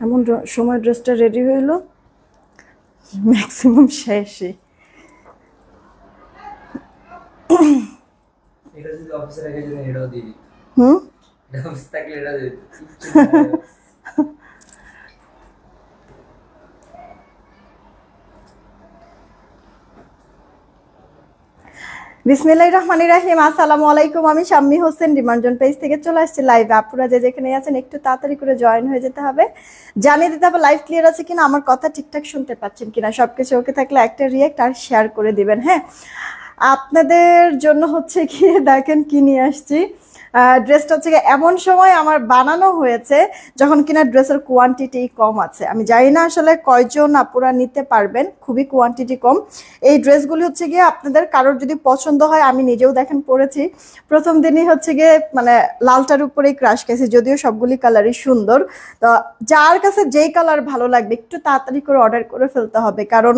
এমন সময় ড্রেসটা রেডি হইলো ম্যাক্সিমাম শেষই। এটা যদি অফিসে রেখে যদি এটাও দিয়ে দিত। এটা অফিস থাকলে এটা দিয়ে দিত। বিসমিল্লাহির রহমানির রহিম। আসসালামু আলাইকুম। আমি শাম্মী হোসেন ডিমান্ডজন পেজ থেকে চলে আসছি লাইভে। আপনারা যে যেখানে আছেন একটু তাড়াতাড়ি করে জয়েন হয়ে যেতে হবে, জানিয়ে দিতে হবে লাইভ ক্লিয়ার আছে কিনা, আমার কথা ঠিকঠাক শুনতে পাচ্ছেন কিনা। সবকিছু ওকে থাকলে একটা রিয়েক্ট আর শেয়ার করে দিবেন। হ্যাঁ, আপনাদের জন্য হচ্ছে কি দেখেন কি নিয়ে আসছি। ড্রেসটা হচ্ছে এমন সময় আমার বানানো হয়েছে যখন কিনা ড্রেসের কোয়ান্টিটি কম আছে। আমি জানি না আসলে কয়জন আপুরা নিতে পারবেন, খুবই কোয়ান্টিটি কম। এই ড্রেসগুলি হচ্ছে গিয়ে আপনাদের কারোর যদি পছন্দ হয়, আমি নিজেও দেখেন পরেছি, প্রথম দিনই হচ্ছে গিয়ে মানে লালটার উপরেই ক্রাশ খেয়েছি, যদিও সবগুলি কালারই সুন্দর। তো যার কাছে যেই কালার ভালো লাগবে একটু তাড়াতাড়ি করে অর্ডার করে ফেলতে হবে, কারণ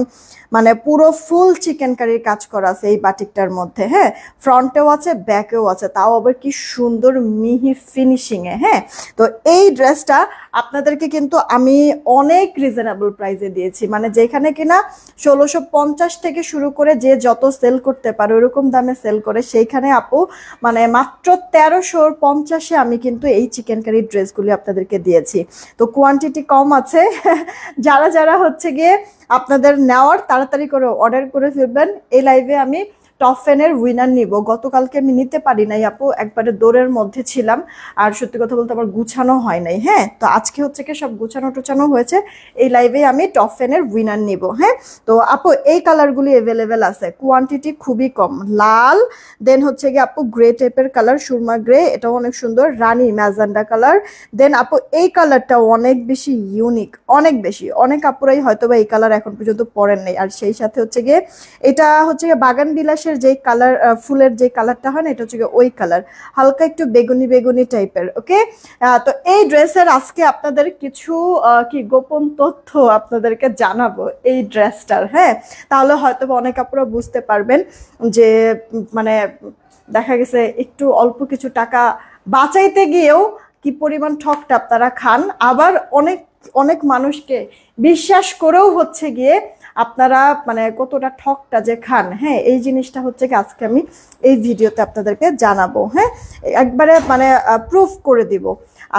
মানে পুরো ফুল চিকেন কারির কাজ করা আছে এই বাটিকটার মধ্যে। হ্যাঁ, ফ্রন্টেও আছে ব্যাকেও আছে, তাও আবার কি সুন্দর মিহি ফিনিশিংয়ে। হ্যাঁ, তো এই ড্রেসটা আপনাদেরকে কিন্তু আমি অনেক রিজনেবল প্রাইসে দিয়েছি, মানে যেখানে কিনা 1650 থেকে শুরু করে যে যত সেল করতে পারে ওরকম দামে সেল করে, সেইখানে আপু মানে মাত্র 1350-এ আমি কিন্তু এই চিকেন কারির ড্রেসগুলি আপনাদেরকে দিয়েছি। তো কোয়ান্টিটি কম আছে, যারা যারা হচ্ছে গিয়ে আপনাদের নেওয়ার তাড়াতাড়ি করে অর্ডার করে ফেলবেন। এই লাইভে আমি টপ ফ্যানের উইনার নিব। গতকালকে আমি নিতে পারি নাই আপু, একবারে দৌড়ের মধ্যে ছিলাম, আর সত্যি কথা বলতে আমার গুছানো হয় নাই। হ্যাঁ, তো আজকে হচ্ছে কি সব গুছানো টুছানো হয়েছে, এই লাইভে আমি টপ ফ্যানের উইনার নিব। হ্যাঁ, তো আপু এই কালারগুলি অ্যাভেলেবেল আছে, কোয়ান্টিটি খুবই কম। লাল, দেন হচ্ছে কি আপু গ্রে টাইপের কালার, সুরমা গ্রে, এটাও অনেক সুন্দর, রানী ম্যাজেন্ডা কালার। দেন আপু এই কালারটা অনেক বেশি ইউনিক, অনেক বেশি, অনেক আপুরাই হয়তো বা এই কালার এখন পর্যন্ত পরেন নাই। আর সেই সাথে হচ্ছে গিয়ে এটা হচ্ছে বাগান বিলাসের যে কালার, ফুলের যে কালারটা হয় না, এটা হচ্ছে ওই কালার, হালকা একটু বেগুনি বেগুনি টাইপের। ওকে, তো এই ড্রেসের আজকে আপনাদের কিছু কি গোপন তথ্য আপনাদেরকে জানাবো এই ড্রেসটার। হ্যাঁ, তাহলে হয়তো অনেক আপনারা বুঝতে পারবেন যে মানে দেখা গেছে একটু অল্প কিছু টাকা বাঁচাইতে গিয়েও কি পরিমাণ ঠকটা আপনারা খান, আবার অনেক অনেক মানুষকে বিশ্বাস করেও হচ্ছে গিয়ে আপনারা মানে কতটা ঠকটা যে খান। হ্যাঁ, এই জিনিসটা হচ্ছে কি আজকে আমি এই ভিডিওতে আপনাদেরকে জানাবো। হ্যাঁ, একবারে মানে প্রুফ করে দিব।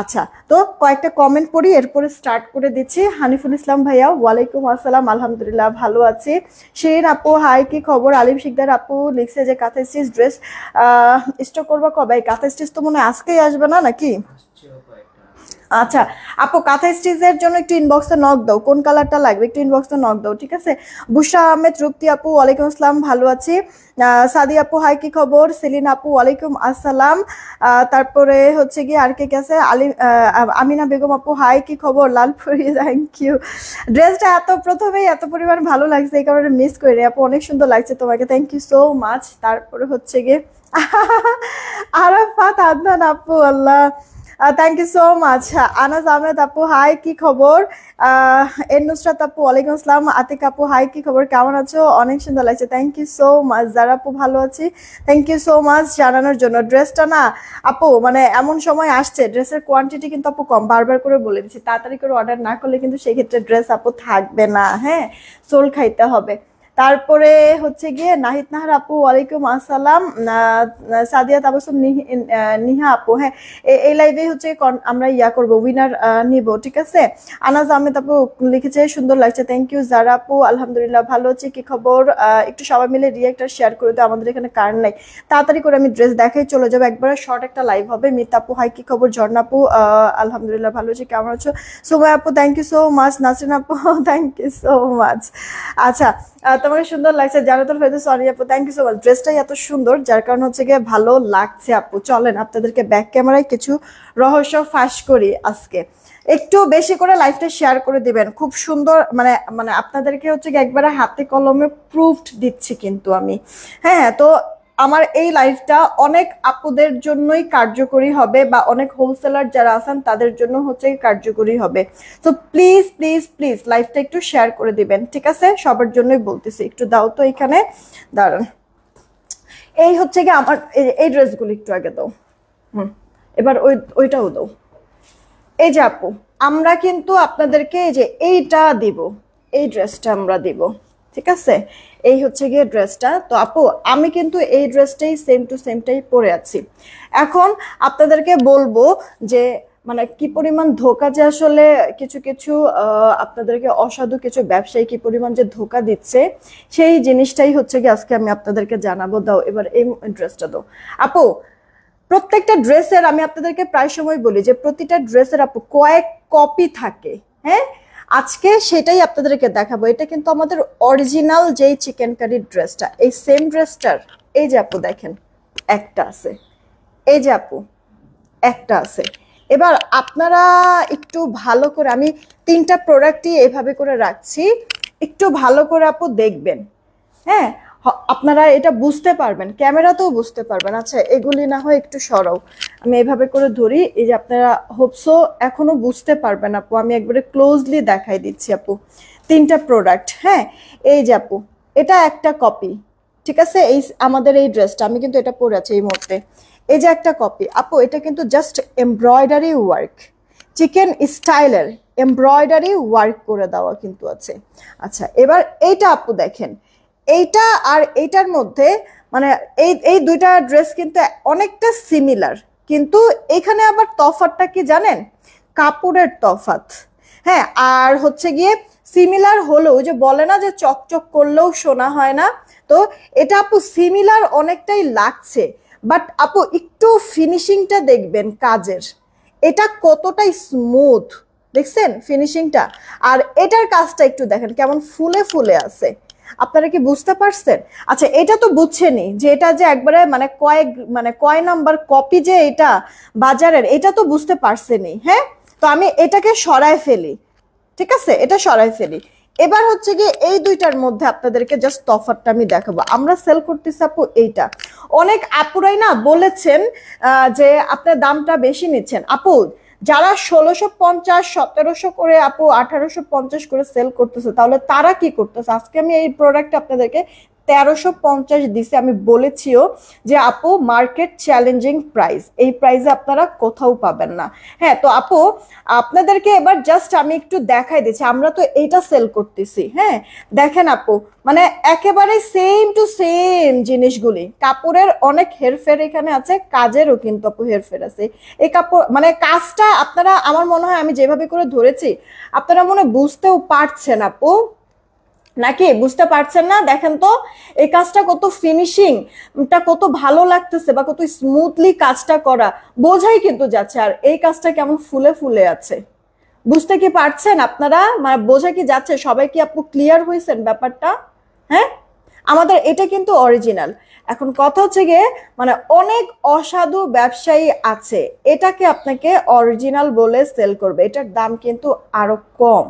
আচ্ছা, তো কয়েকটা কমেন্ট পড়ি, এরপরে স্টার্ট করে দিচ্ছি। হানিফুল ইসলাম ভাইয়া, ওয়ালাইকুম আসসালাম, আলহামদুলিল্লাহ ভালো আছি। শিরিন আপু হাই, কি খবর? আলিম শিকদার আপু লিখছে যে কাঁথা স্টিচ ড্রেস স্টক করবা কবে? কাঁথা স্টিচ তো মনে হয় আজকেই আসবে না নাকি? আচ্ছা আপু, কাঁথা স্টিচের জন্য একটু ইনবক্সে নক দাও, কোন কালারটা লাগবে একটু ইনবক্সে নক দাও, ঠিক আছে? বুশরা আহমেদ রুপ্তি আপু, ওয়ালাইকুম আসসালাম, ভালো আছি। সাদি আপু হাই, কি খবর? সেলিন আপু ওয়ালাইকুম আসসালাম। তারপরে হচ্ছে গিয়ে আর কে আছে, আমিনা বেগম আপু হাই, কি খবর? লালপুরি, থ্যাংক ইউ। ড্রেসটা প্রথমেই এত পরিমাণ ভালো লাগছে, এই কারণে মিস করি আপু, অনেক সুন্দর লাগছে তোমাকে, থ্যাংক ইউ সো মাচ। তারপরে হচ্ছে গিয়ে আরাফাত আদনান আপু, আল্লাহ থ্যাংক ইউ সো মাচ। আনাজ আহমেদ আপু হাই, কি খবর? এন নুসরাত আপু ওয়ালাইকুম আসসালাম। আতিক আপু হাই, কি খবর, কেমন আছো? অনেক সুন্দর লাগছে, থ্যাংক ইউ সো মাচ। যারা আপু ভালো আছি, থ্যাংক ইউ সো মাচ জানানোর জন্য। ড্রেসটা না আপু মানে এমন সময় আসছে, ড্রেসের কোয়ান্টিটি কিন্তু আপু কম, বারবার করে বলে দিচ্ছি, তাড়াতাড়ি করে অর্ডার না করলে কিন্তু সেই ক্ষেত্রে ড্রেস আপু থাকবে না। হ্যাঁ, সোল খাইতে হবে। তারপরে হচ্ছে গিয়ে নাহিদ নাহার আপু ওয়ালাইকুম আসসালাম। সাদিয়া তাবাসুম নিহা আপু, হ্যাঁ এই লাইভে হচ্ছে আমরা ইয়া করব, উইনার নিব, ঠিক আছে? আনাজ আহমেদ আপু লিখেছে সুন্দর লাগছে, থ্যাংক ইউ। যারা আপু আলহামদুলিল্লাহ ভালো আছি, কি খবর? একটু সবাই মিলে রিয়েক্ট আর শেয়ার করে দাও, আমাদের এখানে কারেন্ট নাই, তাড়াতাড়ি করে আমি ড্রেস দেখাই চলে যাবো, একবারে শর্ট একটা লাইভ হবে। মিতা আপু হাই, কি খবর? ঝর্ণা আপু আলহামদুলিল্লাহ ভালো আছি, কেমন আছো? সুমাই আপু thank you so much. Nasrin আপু থ্যাংক ইউ সো মাচ। আচ্ছা, তোমাকে সুন্দর লাগছে। জানাতুল ফেরদৌস সরি আপু, থ্যাংক ইউ সো মাচ। ড্রেসটাই এত সুন্দর যার কারণে হচ্ছে গিয়ে ভালো লাগছে আপু। চলেন আপনাদেরকে ব্যাক ক্যামেরায় কিছু রহস্য ফাঁস করি আজকে, একটু বেশি করে লাইভটা শেয়ার করে দিবেন। খুব সুন্দর মানে মানে আপনাদেরকে হচ্ছে গিয়ে একবারে হাতে কলমে প্রুফড দিচ্ছি কিন্তু আমি। হ্যাঁ, তো আমার এই লাইভটা অনেক আপুদের জন্যই কার্যকরী হবে, বা অনেক হোলসেলার যারা আছেন তাদের জন্য হচ্ছে কার্যকরী হবে। তো প্লিজ প্লিজ প্লিজ লাইভটা একটু শেয়ার করে দিবেন, ঠিক আছে? সবার জন্যই বলতেছি, একটু দাও তো এখানে, দাঁড়ান। এই হচ্ছে কি আমার এই ড্রেসগুলো একটু আগে দাও, এবার ওইটাও দাও। এই যে আপু, আমরা কিন্তু আপনাদেরকে এই যে এইটা দিব, এই ড্রেসটা আমরা দিব, ঠিক আছে? এই হচ্ছে গিয়ে ড্রেসটা। তো আপু আমি কিন্তু এই ড্রেসটাই সেম টু সেমটাই পরে আছি। এখন আপনাদেরকে বলবো যে মানে কি পরিমাণ ধোকা যে আসলে কিছু কিছু আপনাদেরকে অসাধু কিছু ব্যবসায়ী কি পরিমাণ যে ধোকা দিচ্ছে, সেই জিনিসটাই হচ্ছে কি আজকে আমি আপনাদেরকে জানাবো। দাও এবার এই ড্রেসটা দাও আপু। প্রত্যেকটা ড্রেসের আমি আপনাদেরকে প্রায় সময় বলি যে প্রতিটা ড্রেসের আপু কয়েক কপি থাকে, হ্যাঁ? আজকে সেটাই আপনাদেরকে দেখাবো। এটা কিন্তু আমাদের অরিজিনাল যেই চিকেন কারি ড্রেসটা, এই সেম ড্রেসটার এই যে আপু দেখেন একটা আছে, এই যে আপু একটা আছে। এবার আপনারা একটু ভালো করে, আমি 3টা প্রোডাক্টই এভাবে করে রাখছি, একটু ভালো করে আপু দেখবেন, হ্যাঁ? আপনারা এটা বুঝতে পারবেন, ক্যামেরাতেও বুঝতে পারবেন। আচ্ছা এগুলি না হয় একটু সরাও, আমি এভাবে করে ধরি। এই যে আপনারা হোপসো এখনো বুঝতে পারবেন আপু, আমি একবারে ক্লোজলি দেখাই দিচ্ছি আপু 3টা প্রোডাক্ট। হ্যাঁ এই যে আপু এটা একটা কপি, ঠিক আছে? এই আমাদের এই ড্রেসটা আমি কিন্তু এটা পরে আছি এই মুহূর্তে। এই যে একটা কপি আপু, এটা কিন্তু জাস্ট এমব্রয়ডারি ওয়ার্ক, চিকেন স্টাইলের এমব্রয়ডারি ওয়ার্ক করে দেওয়া কিন্তু আছে। আচ্ছা এবার এইটা আপু দেখেন, এইটা আর এইটার মধ্যে মানে এই এই দুইটা ড্রেস কিন্তু অনেকটা সিমিলার, কিন্তু এখানে আবার তফাৎটা কি জানেন? কাপড়ের তফাৎ। হ্যাঁ আর হচ্ছে গিয়ে সিমিলার হলেও যে বলে না যে চকচক করলেও শোনা হয় না, তো এটা আপু সিমিলার অনেকটাই লাগছে, বাট আপু একটু ফিনিশিংটা দেখবেন কাজের, এটা কতটা স্মুথ দেখছেন ফিনিশিংটা, আর এটার কাজটা একটু দেখেন কেমন ফুলে ফুলে আছে। আপনারা কি বুঝতে পারছেন? আচ্ছা এটা তো বুঝছেনই যে এটা যে একবারে মানে কয় নাম্বার কপি যে এটা বাজারের, এটা তো বুঝতে পারছেনই। হ্যাঁ তো আমি এটাকে সরায় ফেলি, ঠিক আছে? এটা সরাই ফেলি। এবার হচ্ছে গিয়ে এই দুইটার মধ্যে আপনাদেরকে জাস্ট তফাৎটা আমি দেখাবো। আমরা সেল করতেছি আপু এইটা, অনেক আপুরাই না বলেছেন যে আপনার দামটা বেশি নিচ্ছেন। আপু যারা 1650 1700 করে আপু 1850 করে সেল করতেছে, তাহলে তারা কি করতেছে? আজকে আমি এই প্রোডাক্ট আপনাদেরকে 1350 দিছি। আমি বলেছিও যে আপু মার্কেট চ্যালেঞ্জিং প্রাইস, এই প্রাইসে আপনারা কোথাও পাবেন না। হ্যাঁ তো আপু আপনাদেরকে এবার জাস্ট আমি একটু দেখাই দিচ্ছি, আমরা তো এইটা সেল করতেছি। হ্যাঁ দেখেন আপু মানে একেবারে সেম টু সেম জিনিসগুলি, কাপড়ের অনেক হেরফের এখানে আছে, কাজেরও কিন্তু আপু হেরফের আছে। এই কাপড় মানে কাজটা আপনারা আমার মনে হয় আমি যেভাবে করে ধরেছি আপনারা মনে বুঝতেও পারছেন আপু, নাকি বুঝতে পারছেন না? দেখেন তো এই কাজটা কত ফিনিশিংটা কত ভালো লাগতেছে, বা কত স্মুথলি কাজটা করা বোঝাই কিন্তু যাচ্ছে। আর এই কাজটা কেমন ফুলে ফুলে আছে, বুঝতে কি পারছেন আপনারা? মানে বোঝা কি যাচ্ছে? সবাই কি আপু ক্লিয়ার হয়েছেন ব্যাপারটা? হ্যাঁ আমাদের এটা কিন্তু অরিজিনাল। এখন কথা হচ্ছে গিয়ে মানে অনেক অসাধু ব্যবসায়ী আছে, এটাকে আপনাকে অরিজিনাল বলে সেল করবে, এটার দাম কিন্তু আরো কম।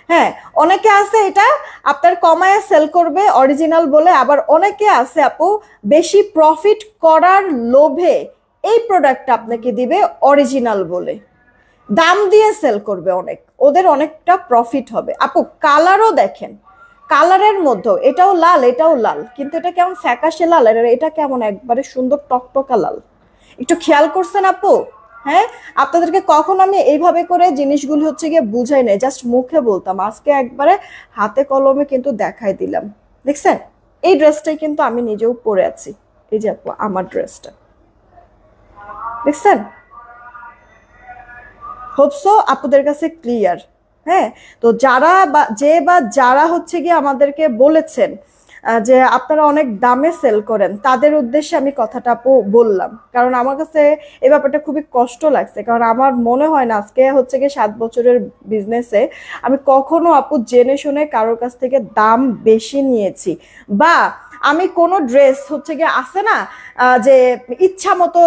হ্যাঁ অনেকে আছে এটা আপনার কমায় সেল করবে অরিজিনাল বলে, আবার অনেকে আছে আপু বেশি প্রফিট করার লোভে এই প্রোডাক্টটা আপনাকে দিবে অরিজিনাল বলে, দাম দিয়ে সেল করবে, অনেক ওদের অনেকটা প্রফিট হবে। আপু কালারও দেখেন, কালারের মধ্যেও এটাও লাল এটাও লাল, কিন্তু এটা কেমন ফ্যাকাশে লাল, আর এটা কেমন একবারে সুন্দর টকটকা লাল। একটু খেয়াল করছেন আপু? হ্যাঁ আপনাদেরকে কখন আমি এইভাবে করে জিনিসগুলো হচ্ছে গিয়ে বুঝাই নাই, জাস্ট মুখে বলতাম, আজকে একবারে হাতে কলমে কিন্তু দেখাই দিলাম। দেখছেন এই ড্রেসটাই কিন্তু আমি নিজেও পরে আছি, এই যে আপু আমার ড্রেসটা দেখছেন। হোপসো আপুদের কাছে ক্লিয়ার। হ্যাঁ তো যারা হচ্ছে গিয়ে আমাদেরকে বলেছেন যে আপনারা অনেক দামে সেল করেন, তাদের উদ্দেশ্যে আমি কথাটা আপু বললাম, কারণ আমার কাছে এই ব্যাপারটা খুবই কষ্ট লাগছে, কারণ আমার মনে হয় না আজকে হচ্ছে গিয়ে 7 বছরের বিজনেসে আমি কখনো আপু জেনে শুনে কারোর কাছ থেকে দাম বেশি নিয়েছি, বা আমি কোনো ড্রেস হচ্ছে গিয়ে আছে না যে ইচ্ছা মতো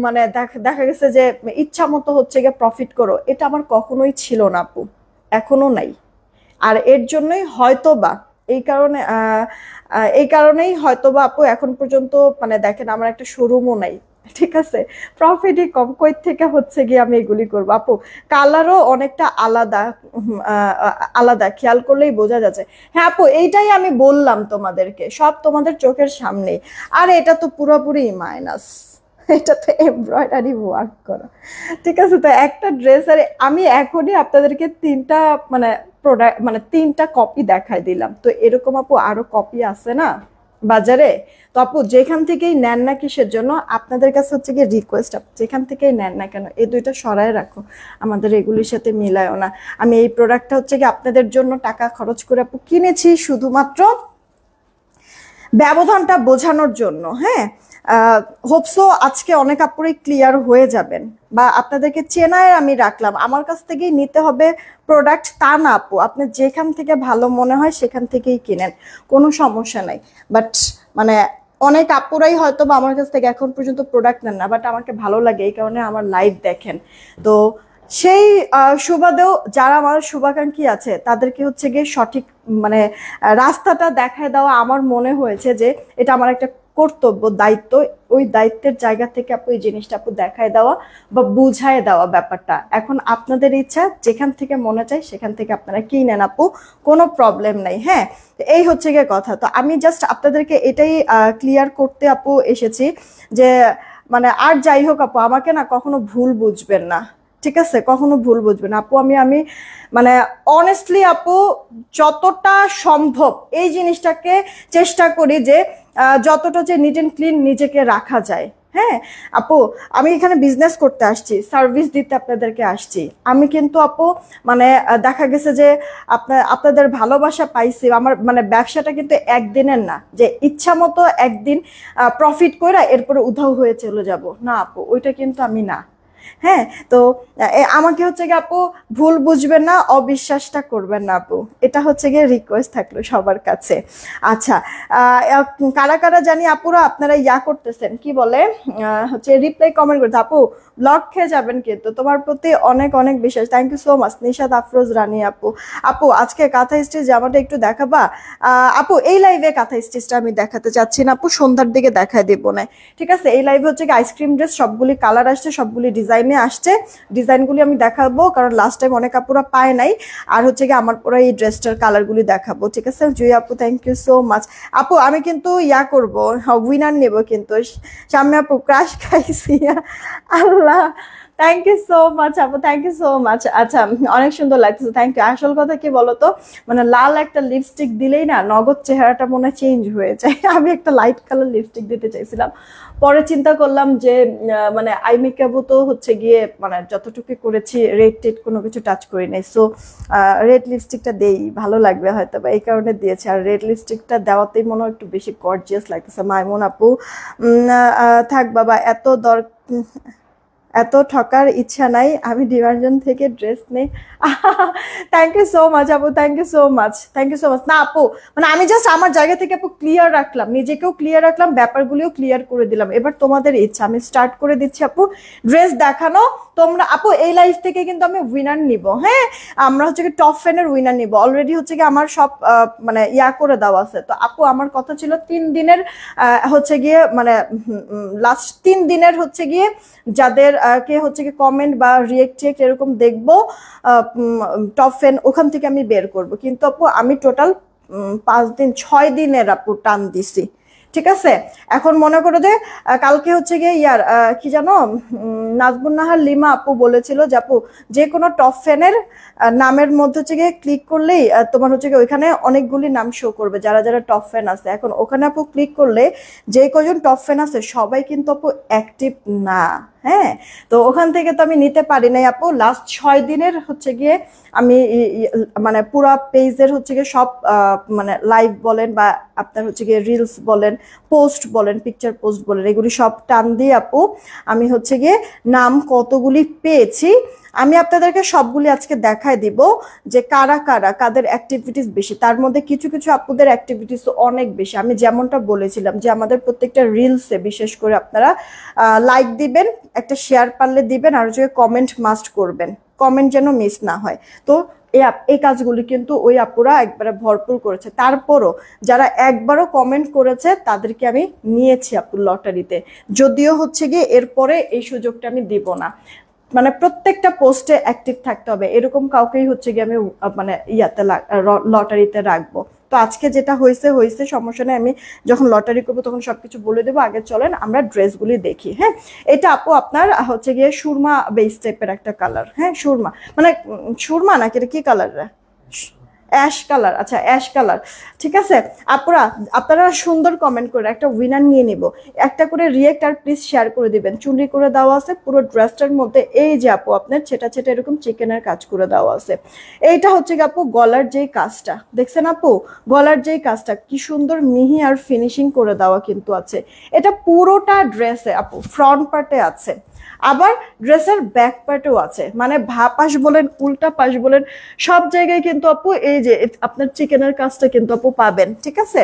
মানে দেখা গেছে যে ইচ্ছা মতো হচ্ছে গিয়ে প্রফিট করো, এটা আমার কখনোই ছিল না আপু, এখনো নাই। আর এর জন্যই হয়তোবা এই কারণেই হয়তোবা আপু এখন পর্যন্ত মানে দেখেন আমার একটা শোরুমও নাই, ঠিক আছে? প্রফিটই কম, কই থেকে হচ্ছে গিয়ে আমি এগুলি করবো আপু। কালারও অনেকটা আলাদা আলাদা, খেয়াল করলেই বোঝা যাচ্ছে। হ্যাঁ আপু এইটাই আমি বললাম তোমাদেরকে, সব তোমাদের চোখের সামনে, আর এটা তো পুরোপুরি মাইনাস। এটাতে এমব্রয়ডারি ওয়ার্ক করা, ঠিক আছে। তো একটা ড্রেসের আমি এখনই আপনাদেরকে তিনটা মানে প্রোডাক্ট মানে তিনটা কপি দেখাই দিলাম। তো এরকম আপু আরো কপি আছে না বাজারে। তো আপু যেখান থেকেই নেন না, কিসের জন্য আপনাদের কাছে হচ্ছে গিয়ে রিকোয়েস্ট, যেখান থেকেই নেন না কেন এই দুইটা সরায় রাখো, আমাদের এগুলির সাথে মিলায়ও না। আমি এই প্রোডাক্টটা হচ্ছে গিয়ে আপনাদের জন্য টাকা খরচ করে আপু কিনেছি শুধুমাত্র ব্যবধানটা বোঝানোর জন্য। হ্যাঁ, হোপসো আজকে অনেক আপুরাই ক্লিয়ার হয়ে যাবেন, বা আপনাদেরকে চেনায় আমি রাখলাম। আমার কাছ থেকেই নিতে হবে প্রোডাক্ট তা না আপু, আপনি যেখান থেকে ভালো মনে হয় সেখান থেকেই কিনেন, কোনো সমস্যা নাই। বাট মানে অনেক আপুরাই হয়তো বা আমার কাছ থেকে এখন পর্যন্ত প্রোডাক্ট নেন না, বাট আমাকে ভালো লাগে এই কারণে আমার লাইভ দেখেন। তো সেই সুবাদেও যারা আমার শুভাকাঙ্ক্ষী আছে তাদেরকে হচ্ছে গিয়ে সঠিক মানে রাস্তাটা দেখায় দেওয়া আমার মনে হয়েছে যে এটা আমার একটা কর্তব্য, দায়িত্ব। ওই দায়িত্বের জায়গা থেকে আপু এই জিনিসটা আপু দেখায় দেওয়া বা বুঝায় দেওয়া ব্যাপারটা। এখন আপনাদের ইচ্ছা, যেখান থেকে মনে চায় সেখান থেকে আপনারা কিনেন আপু, কোনো প্রবলেম নেই। হ্যাঁ, এই হচ্ছে গিয়ে কথা। তো আমি জাস্ট আপনাদেরকে এটাই ক্লিয়ার করতে আপু এসেছি যে মানে আর যাই হোক আপু, আমাকে না কখনো ভুল বুঝবেন না, ঠিক আছে? কখনো ভুল বুঝবেন আপু। আমি মানে অনেস্টলি আপু যতটা সম্ভব এই জিনিসটাকে চেষ্টা করি যে যতটা যে নিট অ্যান্ড ক্লিন নিজেকে রাখা যায়। হ্যাঁ আপু, আমি এখানে বিজনেস করতে আসছি, সার্ভিস দিতে আপনাদেরকে আসছি। আমি কিন্তু আপু মানে দেখা গেছে যে আপনাদের ভালোবাসা পাইছি। আমার মানে ব্যবসাটা কিন্তু একদিনের না যে ইচ্ছা মতো একদিন প্রফিট করে এরপরে উধাও হয়ে চলে যাব না আপু, ওইটা কিন্তু আমি না। হ্যাঁ, তো আমাকে হচ্ছে গিয়ে আপু ভুল বুঝবেন না, অবিশ্বাসটা করবেন না আপু, এটা হচ্ছে গিয়ে রিকোয়েস্ট থাকলো সবার কাছে। আচ্ছা, কারা কারা জানি আপুরা আপনারা ইয়া করতেছেন, কি বলে হচ্ছে রিপ্লাই কমেন্ট করতে। আপু ব্লগ খেয়ে যাবেন কিন্তু, তোমার প্রতি অনেক অনেক বিশ্বাস। Thank you so much Nishad Afroz Rani আপু। আপু আজকে কাঁথা স্টিচ জামাটা একটু দেখাবা? আপু এই লাইভে কাঁথা স্টিচটা আমি দেখাতে চাচ্ছি না আপু, সন্ধ্যার দিকে দেখায় দেবো না, ঠিক আছে? এই লাইভে হচ্ছে কি আইসক্রিম ড্রেস সবগুলি কালার আসছে, সবগুলি ডিজাইনে আসছে, ডিজাইনগুলি আমি দেখাবো কারণ লাস্ট টাইম অনেক আপুরা পায় নাই। আর হচ্ছে কি আমার পরে এই ড্রেসটার কালারগুলি দেখাবো, ঠিক আছে? জুই আপু থ্যাংক ইউ সো মাচ। আপু আমি কিন্তু ইয়া করবো, উইনার নেব কিন্তু। সামনে আপু ক্রাশ খাইছি, আল্লাহ থ্যাংক ইউ সো মাচ আপু, থ্যাংক ইউ সো মাচ। আচ্ছা অনেক সুন্দর লাগতেছে, থ্যাংক ইউ। আসল কথা কি বলতো, মানে লাল একটা লিপস্টিক দিলেই না নগদ চেহারাটা মনে চেঞ্জ হয়ে যায়। আমি একটা লাইট কালার লিপস্টিক দিতে চাইছিলাম, পরে চিন্তা করলাম যে মানে আই মেকআপও তো হচ্ছে গিয়ে মানে যতটুকু করেছি রেড টেড কোনো কিছু টাচ করি নাই, সো রেড লিপস্টিকটা দেই, ভালো লাগবে হয়তো বা এই কারণে দিয়েছি। আর রেড লিপস্টিকটা দেওয়াতেই মনে হয় একটু বেশি গর্জিয়াস লাগতেছে। মাইমুন আপু থাক বাবা, এত ঠকার ইচ্ছা নাই, আমি ডিমার্জন থেকে ড্রেস নেই। থ্যাংক ইউ সো মাচ আপু, thank you so much, thank you so much. না আপু মানে আমি জাস্ট আমার জায়গা থেকে আপু ক্লিয়ার রাখলাম, নিজেকেও ক্লিয়ার রাখলাম, ব্যাপারগুলিও ক্লিয়ার করে দিলাম। এবার তোমাদের ইচ্ছা, আমি স্টার্ট করে দিচ্ছি আপু ড্রেস দেখানো। তোমরা আপু এই লাইফ থেকে কিন্তু আমি উইনার নিব। হ্যাঁ, আমরা হচ্ছে কি টপ ফ্যানের উইনার নিব। অলরেডি হচ্ছে কি আমার সব মানে ইয়া করে দেওয়া আছে। তো আপু আমার কথা ছিল 3 দিনের হচ্ছে গিয়ে মানে লাস্ট 3 দিনের হচ্ছে গিয়ে যাদের কে হচ্ছে কি কমেন্ট বা রিয়েক্ট এরকম দেখবো টপ ফ্যান, ওখান থেকে আমি বের করব। কিন্তু আপু আমি টোটাল 5 দিন 6 দিনের আপু টান দিছি, ঠিক আছে? এখন মনে করো যে কালকে হচ্ছে গিয়ে ইয়ার কি জানো নাজবুন নাহার লিমা আপু বলেছিল যে আপু যে কোনো টপ ফ্যানের নামের মধ্যে হচ্ছে গিয়ে ক্লিক করলেই তোমার হচ্ছে গিয়ে ওইখানে অনেকগুলি নাম শো করবে যারা যারা টপ ফ্যান আছে। এখন ওখানে আপু ক্লিক করলে যে কজন টপ ফ্যান আছে সবাই কিন্তু আপু অ্যাক্টিভ না। হ্যাঁ, তো ওখান থেকে তো আমি নিতে পারি নাই আপু। লাস্ট 6 দিনের হচ্ছে গিয়ে আমি মানে পুরা পেজের হচ্ছে গিয়ে সব মানে লাইভ বলেন বা আপনার হচ্ছে গিয়ে রিলস বলেন, পোস্ট বলেন, পিকচার পোস্ট বলেন, এগুলি সব টান দিয়ে আপু আমি হচ্ছে গিয়ে নাম কতগুলি পেয়েছি আমি আপনাদেরকে সবগুলি আজকে দেখায় দিব যে কারা কারা কাদের অ্যাক্টিভিটিস বেশি। তার মধ্যে কিছু কিছু আপুদের অ্যাক্টিভিটিস অনেক বেশি। আমি যেমনটা বলেছিলাম যে আমাদের প্রত্যেকটা রিলসে বিশেষ করে আপনারা লাইক দিবেন, একটা শেয়ার পারলে দিবেন, আর হচ্ছে কমেন্ট মাস্ট করবেন, কমেন্ট যেন মিস না হয়। তো এই কাজগুলি কিন্তু ওই আপুরা একবারে ভরপুর করেছে। তারপরও যারা একবারও কমেন্ট করেছে তাদেরকে আমি নিয়েছি আপু লটারিতে, যদিও হচ্ছে গিয়ে এরপরে এই সুযোগটা আমি দিব না। মানে প্রত্যেকটা পোস্টে অ্যাক্টিভ থাকতে হবে, এরকম কাউকেই হচ্ছে গিয়ে আমি মানে ইয়াতে লটারিতে রাখবো। তো আজকে যেটা হয়েছে হয়েছে, সমস্যা নেই, আমি যখন লটারি করবো তখন সবকিছু বলে দেবো। আগে চলেন আমরা ড্রেসগুলি দেখি। হ্যাঁ, এটা আপু আপনার হচ্ছে গিয়ে সুরমা বেস টাইপের একটা কালার। হ্যাঁ, সুরমা মানে সুরমা নাকি এটা কি কালার? Ash colour. আচ্ছা, অ্যাশ কালার, ঠিক আছে। আপনারা সুন্দর কমেন্ট করে একটা উইনার নিয়ে নিব, একটা করে রিয়েক্ট আর প্লিজ শেয়ার করে দিবেন। চুনরি করে দেওয়া আছে পুরো ড্রেসটার মধ্যে। এই যে আপু আপনার ছেটা ছেটা এরকম চিকেনের কাজ করে দেওয়া আছে। এইটা হচ্ছে কি আপু গলার যেই কাজটা দেখছেন আপু, গলার যেই কাজটা কি সুন্দর মিহি আর ফিনিশিং করে দেওয়া কিন্তু আছে। এটা পুরোটা ড্রেসে আপু ফ্রন্ট পার্টে আছে, আবার ড্রেসের ব্যাক পার্টেও আছে, মানে পাশ বলেন উল্টা পাশ বলেন সব জায়গায় কিন্তু আপু এই যে আপনার চিকেনের কাজটা কিন্তু আপু পাবেন, ঠিক আছে।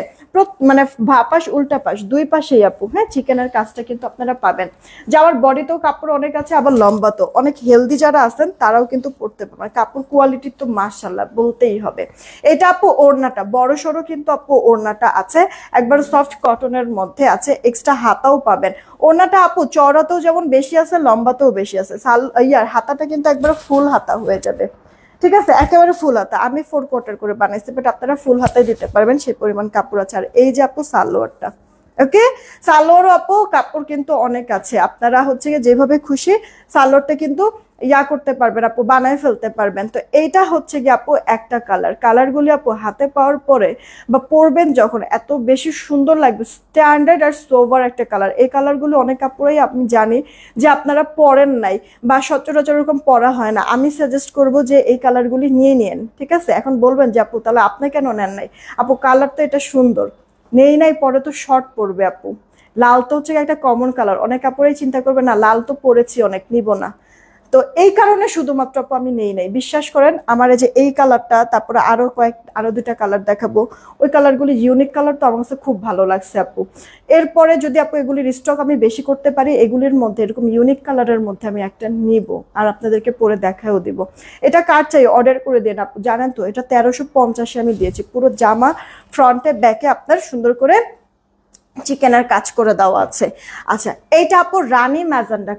মানে পাশ উল্টা পাশ দুই পাশেই আপু হ্যাঁ চিকেনের কাজটা কিন্তু আপনারা পাবেন। যাওয়ার বডিতেও কাপড় অনেক আছে, আবার লম্বা তো অনেক হেলদি যারা আছেন তারাও কিন্তু পরতে পারবেন। কাপড় কোয়ালিটি তো মাশাআল্লাহ বলতেই হবে। এটা আপু ওড়নাটা বড় সড়ো কিন্তু আপু ওড়নাটা আছে, একবার সফট কটনের মধ্যে আছে, এক্সট্রা হাতাও পাবেন। ওড়নাটা আপু চওড়াতেও যেমন বেশি আছে, লম্বাতেও বেশি আছে। হাতাটা কিন্তু একবার ফুল হাতা হয়ে যাবে, ঠিক আছে, একেবারে ফুল হাতা। আমি 4 কোয়ার্টার করে বানাইছি, বাট আপনারা ফুল হাতায় দিতে পারবেন, সেই পরিমাণ কাপড় আছে। আর এই যে আপু সালোয়ারটা, ওকে, সালোয়ারও আপু কাপড় কিন্তু অনেক আছে, আপনারা হচ্ছে যেভাবে খুশি সালোয়ারটা কিন্তু করতে পারবেন আপু, বানায় ফেলতে পারবেন। তো এইটা হচ্ছে গিয়ে আপু একটা কালারগুলি আপু হাতে পাওয়ার পরে বা পরবেন যখন এত বেশি সুন্দর লাগবে, স্ট্যান্ডার্ড আর সোভার একটা কালার। এই কালারগুলো অনেক কাপড়েই আপনি জানি যে আপনারা পরেন নাই বা সচরাচর এরকম পরা হয় না। আমি সাজেস্ট করব যে এই কালারগুলি নিয়ে নিন, ঠিক আছে। এখন বলবেন যে আপু তাহলে আপনি কেন নেন নাই? আপু কালার তো এটা সুন্দর, নেই নাই পরে তো শর্ট পরবে আপু। লাল তো হচ্ছে একটা কমন কালার, অনেক কাপড়েই চিন্তা করবে না লাল তো পরেছি অনেক, নিব না। তো এই কারণে শুধুমাত্র আপু আমি নেই নাই, বিশ্বাস করেন। আমার এই যে এই কালারটা, তারপরে আরো 2টা কালার দেখাবো, ওই কালারগুলি ইউনিক কালার, তো আমার কাছে খুব ভালো লাগছে আপু। এরপরে যদি আপু এগুলির স্টক আমি বেশি করতে পারি, এগুলির মধ্যে এরকম ইউনিক কালারের মধ্যে আমি একটা নিব আর আপনাদেরকে পরে দেখাও দিব। এটা কার চাই অর্ডার করে দেন আপু, জানেন তো এটা 1350 আমি দিয়েছি। পুরো জামা ফ্রন্টে ব্যাকে আপনার সুন্দর করে চিকেনের কাজ করে দেওয়া আছে। আচ্ছা, এইটা আপু রানী ম্যাজেন্ডা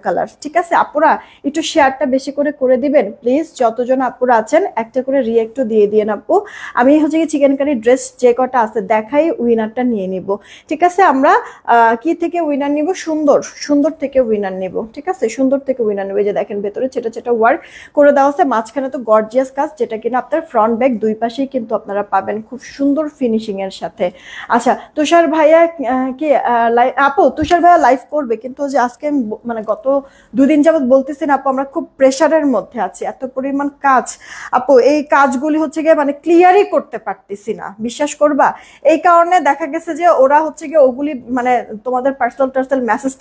কালার, ঠিক আছে। আপুরা একটু শেয়ারটা বেশি করে দিবেন প্লিজ, যতজন আপুরা আছেন একটা করে রিয়েক্টও দিয়ে দিয়েন আপু। আমি হচ্ছে কি চিকেন কারি ড্রেস যে কটা আছে দেখাই উইনারটা নিয়ে নিব, ঠিক আছে। আমরা কি থেকে উইনার নিব? সুন্দর থেকে উইনার নিব, ঠিক আছে। সুন্দর থেকে উইনার নেব। এই যে দেখেন ভেতরে ছেটা ওয়ার্ক করে দেওয়া আছে, মাঝখানে তো গর্জিয়াস কাজ, যেটা কিনা আপনার ফ্রন্ট ব্যাক দুই পাশেই কিন্তু আপনারা পাবেন খুব সুন্দর ফিনিশিং এর সাথে। আচ্ছা, তুষার ভাইয়া কি আপু তুষার ভাইয়া লাইভ করবে, কিন্তু যে আজকে মানে গত 2 দিন যাবত বলতেছেন আপু আমরা খুব প্রেসারের মধ্যে আছি, এত পরিমাণ কাজ আপু, এই কাজগুলি হচ্ছে গিয়ে মানে ক্লিয়ারই করতে পারতেছি না, বিশ্বাস করবা। এই কারণে দেখা গেছে যে ওরা হচ্ছে গিয়ে ওগুলি মানে তোমাদের পার্সোনাল মেসেজ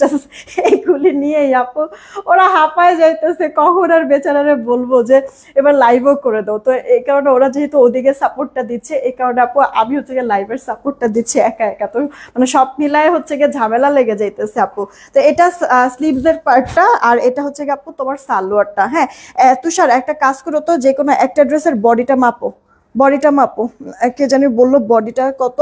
এইগুলি নিয়েই আপু ওরা হাঁপায় যাইতেছে, কখন আর বেচারারে বলবো যে এবার লাইভও করে দাও। তো এই কারণে ওরা যেহেতু ওদিকে সাপোর্টটা দিচ্ছে, এই কারণে আপু আমি হচ্ছে গিয়ে লাইভের সাপোর্টটা দিচ্ছি একা তো মানে সব মিলায় হচ্ছে গিয়ে ঝামেলা লেগে যাইতেছে আপু। তো এটা স্লিভস এর পার্টটা, আর এটা হচ্ছে গিয়ে আপু তোমার সালোয়ারটা। হ্যাঁ তুষার একটা কাজ করো তো, যে কোনো একটা ড্রেসের বডিটা মাপো, কে জানি বললো বডিটা কত,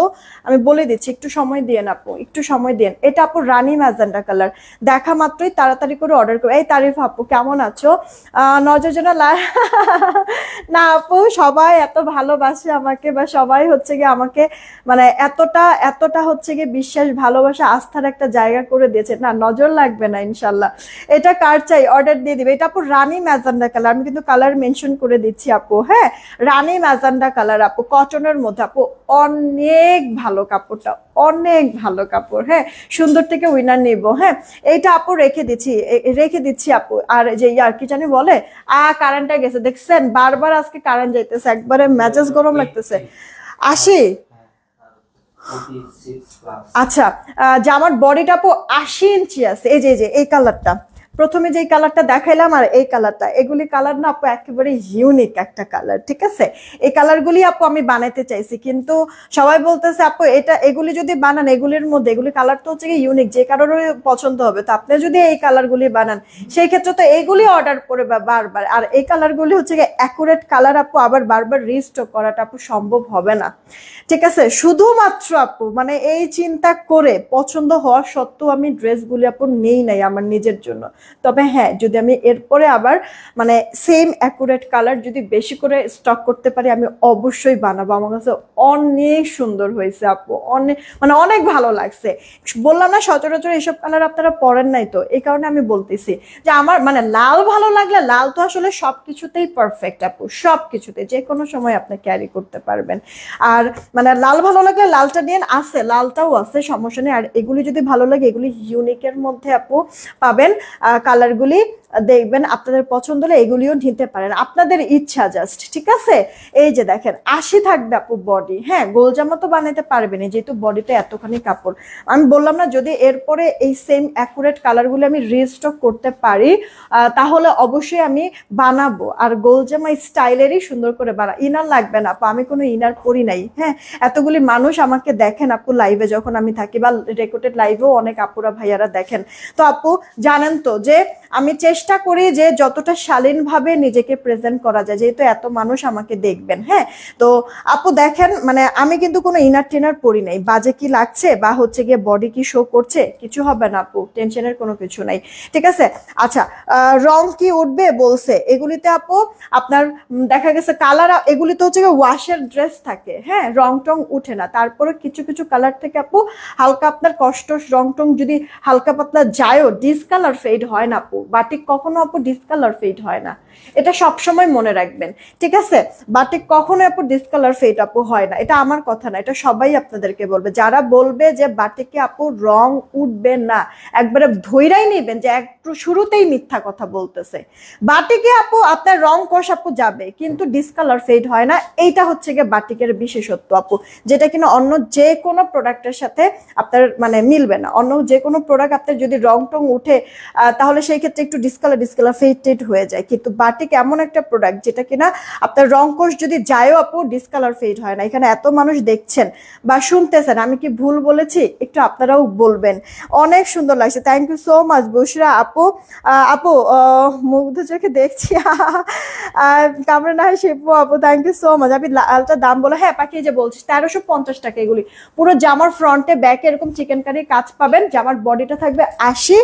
আমি বলে দিচ্ছি, একটু সময় দিয়ে আপু, একটু সময় দেন। এটা আপু রানী ম্যাজেন্ডা কালার, দেখা মাত্রই তাড়াতাড়ি করে অর্ডার করো। এই তারিফ আপু কেমন আছো? নজর যেন না আপু, সবাই এত ভালোবাসে আমাকে, বা সবাই হচ্ছে গিয়ে আমাকে মানে এতটা হচ্ছে গিয়ে বিশ্বাস ভালোবাসা আস্থার একটা জায়গা করে দিয়েছে, না নজর লাগবে না ইনশাল্লাহ। এটা কার চাই অর্ডার দিয়ে দিবে। এটা আপু রানী ম্যাজেন্ডা কালার, আমি কিন্তু কালার মেনশন করে দিচ্ছি আপু। হ্যাঁ, রানী ম্যাজেন্ডা কালার আপু, কটনের মধ্যে আপু, অনেক ভালো কাপড়টা, অনেক ভালো কাপড়। হ্যাঁ, সুন্দর থেকে উইনার নিব। হ্যাঁ, এইটা আপু রেখে দিচ্ছি আপু। আর যে কি জানি বলে কারেন্টটা গেছে দেখছেন, বারবার আজকে কারেন্ট যাইতেছে, একবারে মেজাজ গরম লাগতেছে। 80 আচ্ছা, জামার বডিটা আপু 80 ইঞ্চি আছে। এই যে এই কালারটা, প্রথমে যে কালারটা দেখাইলাম আর এই কালারটা, এগুলি কালার না আপু একেবারে ইউনিক একটা কালার, ঠিক আছে। এই কালারগুলি আপু আমি বানাইতে চাইছি, কিন্তু সবাই বলতেছে আপু এগুলি যদি বানান, এগুলির মধ্যে এগুলি কালার তো হচ্ছে ইউনিক, যে কারোরই পছন্দ হবে। তো আপনি যদি এই কালারগুলি বানান সেই ক্ষেত্রে তো এইগুলি অর্ডার করে বারবার, আর এই কালারগুলি হচ্ছে অ্যাকুরেট কালার আপু, আবার বারবার রিস্টক করাটা আপু সম্ভব হবে না, ঠিক আছে। শুধুমাত্র আপু মানে এই চিন্তা করে পছন্দ হওয়া সত্ত্বেও আমি ড্রেসগুলি আপু নেই নাই আমার নিজের জন্য, তবে হ্যাঁ, যদি আমি এরপরে আবার মানে সেম অ্যাকুরেট কালার যদি বেশি করে স্টক করতে পারি আমি অবশ্যই বানাবো। আমার কাছে অনেক সুন্দর হয়েছে আপু, অনেক মানে অনেক ভালো লাগছে। বললাম না সচরাচর এসব কালার আপনারা পরেন নাই, তো এই কারণে আমি বলতেছি যে আমার মানে লাল ভালো লাগলে, লাল তো আসলে সবকিছুতেই পারফেক্ট আপু, সবকিছুতে যে কোনো সময় আপনি ক্যারি করতে পারবেন। আর মানে লাল ভালো লাগলে লালটা নিয়ে আছে, লালটাও আছে, সমস্যা নেই। আর এগুলি যদি ভালো লাগে এগুলি ইউনিকের মধ্যে আপু পাবেন কালারগুলি, দেখবেন আপনাদের পছন্দ হলে এগুলিও নিতে পারেন, আপনাদের ইচ্ছা জাস্ট। ঠিক আছে, এই যে দেখেন 80 থাকবে আপু বডি। হ্যাঁ, গোল জামা তো বানাইতে পারবেন যেহেতু বডিতে এতখানি কাপড়। আমি বললাম না যদি এরপরে এই সেম অ্যাকুরেট কালারগুলো আমি রিস্টক করতে পারি তাহলে অবশ্যই আমি বানাবো। আর গোল জামা স্টাইলেরই সুন্দর করে ইনার লাগবে না আপু, আমি কোনো ইনার পরি নাই। হ্যাঁ, এতগুলি মানুষ আমাকে দেখেন আপু লাইভে যখন আমি থাকি, বা রেকর্ডেড লাইভেও অনেক আপুরা ভাইয়ারা দেখেন। তো আপু জানেন তো যে আমি চেষ্টা করি যে যতটা শালীনভাবে নিজেকে প্রেজেন্ট করা যায়, যেহেতু এত মানুষ আমাকে দেখবেন। হ্যাঁ, তো আপু দেখেন মানে আমি কিন্তু কোনো ইনার টিনার পরি নাই, বাজে কি লাগছে বা হচ্ছে গিয়ে বডি কি শো করছে কিছু হবে না আপু, টেনশনের কোনো কিছু নাই। ঠিক আছে, আচ্ছা রং কি উঠবে বলছে, এগুলিতে আপু আপনার দেখা গেছে কালার, এগুলিতে হচ্ছে গিয়ে ওয়াশের ড্রেস থাকে। হ্যাঁ, রং টং উঠে না, তারপরে কিছু কিছু কালার থেকে আপু হালকা আপনার কষ্ট রং টং যদি হালকা পাতলা যায়ও ডিসকালার ফেড হয় না আপু, বাটিক কখনো আপু ডিসকালার ফেড হয় না, এটা সবসময় মনে রাখবেন। ঠিক আছে, বাটিক কখনো আপু ডিসকালার ফেড আপু হয় না, এটা আমার কথা না, এটা সবাই আপনাদেরকে বলবে। যারা বলবে যে বাটিকে আপু রং উঠবে না, একবারে ধৈরাই নেবেন যে একটু শুরুতেই মিথ্যা কথা বলতেছে। বাটিকে আপু আপনার রং কষ আপু যাবে কিন্তু ডিসকালার ফেড হয় না, এইটা হচ্ছে গিয়ে বাটিকের বিশেষত্ব আপু, যেটা কিনা অন্য যে কোনো প্রোডাক্টের সাথে আপনার মানে মিলবে না। অন্য যে কোনো প্রোডাক্ট আপনার যদি রং টং উঠে তাহলে সেই ক্ষেত্রে একটু ডিসকালার ফেড হয়ে যায়, কিন্তু বাটিক এমন একটা প্রোডাক্ট যেটা কিনা আপনার রং কোষ যদি যায়ও আপু ডিসকালার ফেড হয় না। এখানে এত মানুষ দেখছেন বা শুনতেছেন, আমি কি ভুল বলেছি একটু আপনারাও বলবেন। অনেক সুন্দর লাগছে, থ্যাংক ইউ সো মাচ বুশরা আপু। আপু মুগ্ধ চোখে দেখছি কামরা না হয় শিপু আপু, থ্যাংক ইউ সো মাচ। আমি লালটা দাম বলে, হ্যাঁ পাঠিয়ে যে বলছিস 1350 টাকা। এগুলি পুরো জামার ফ্রন্টে ব্যাকে এরকম চিকেন কারি কাজ পাবেন, জামার বডিটা থাকবে 80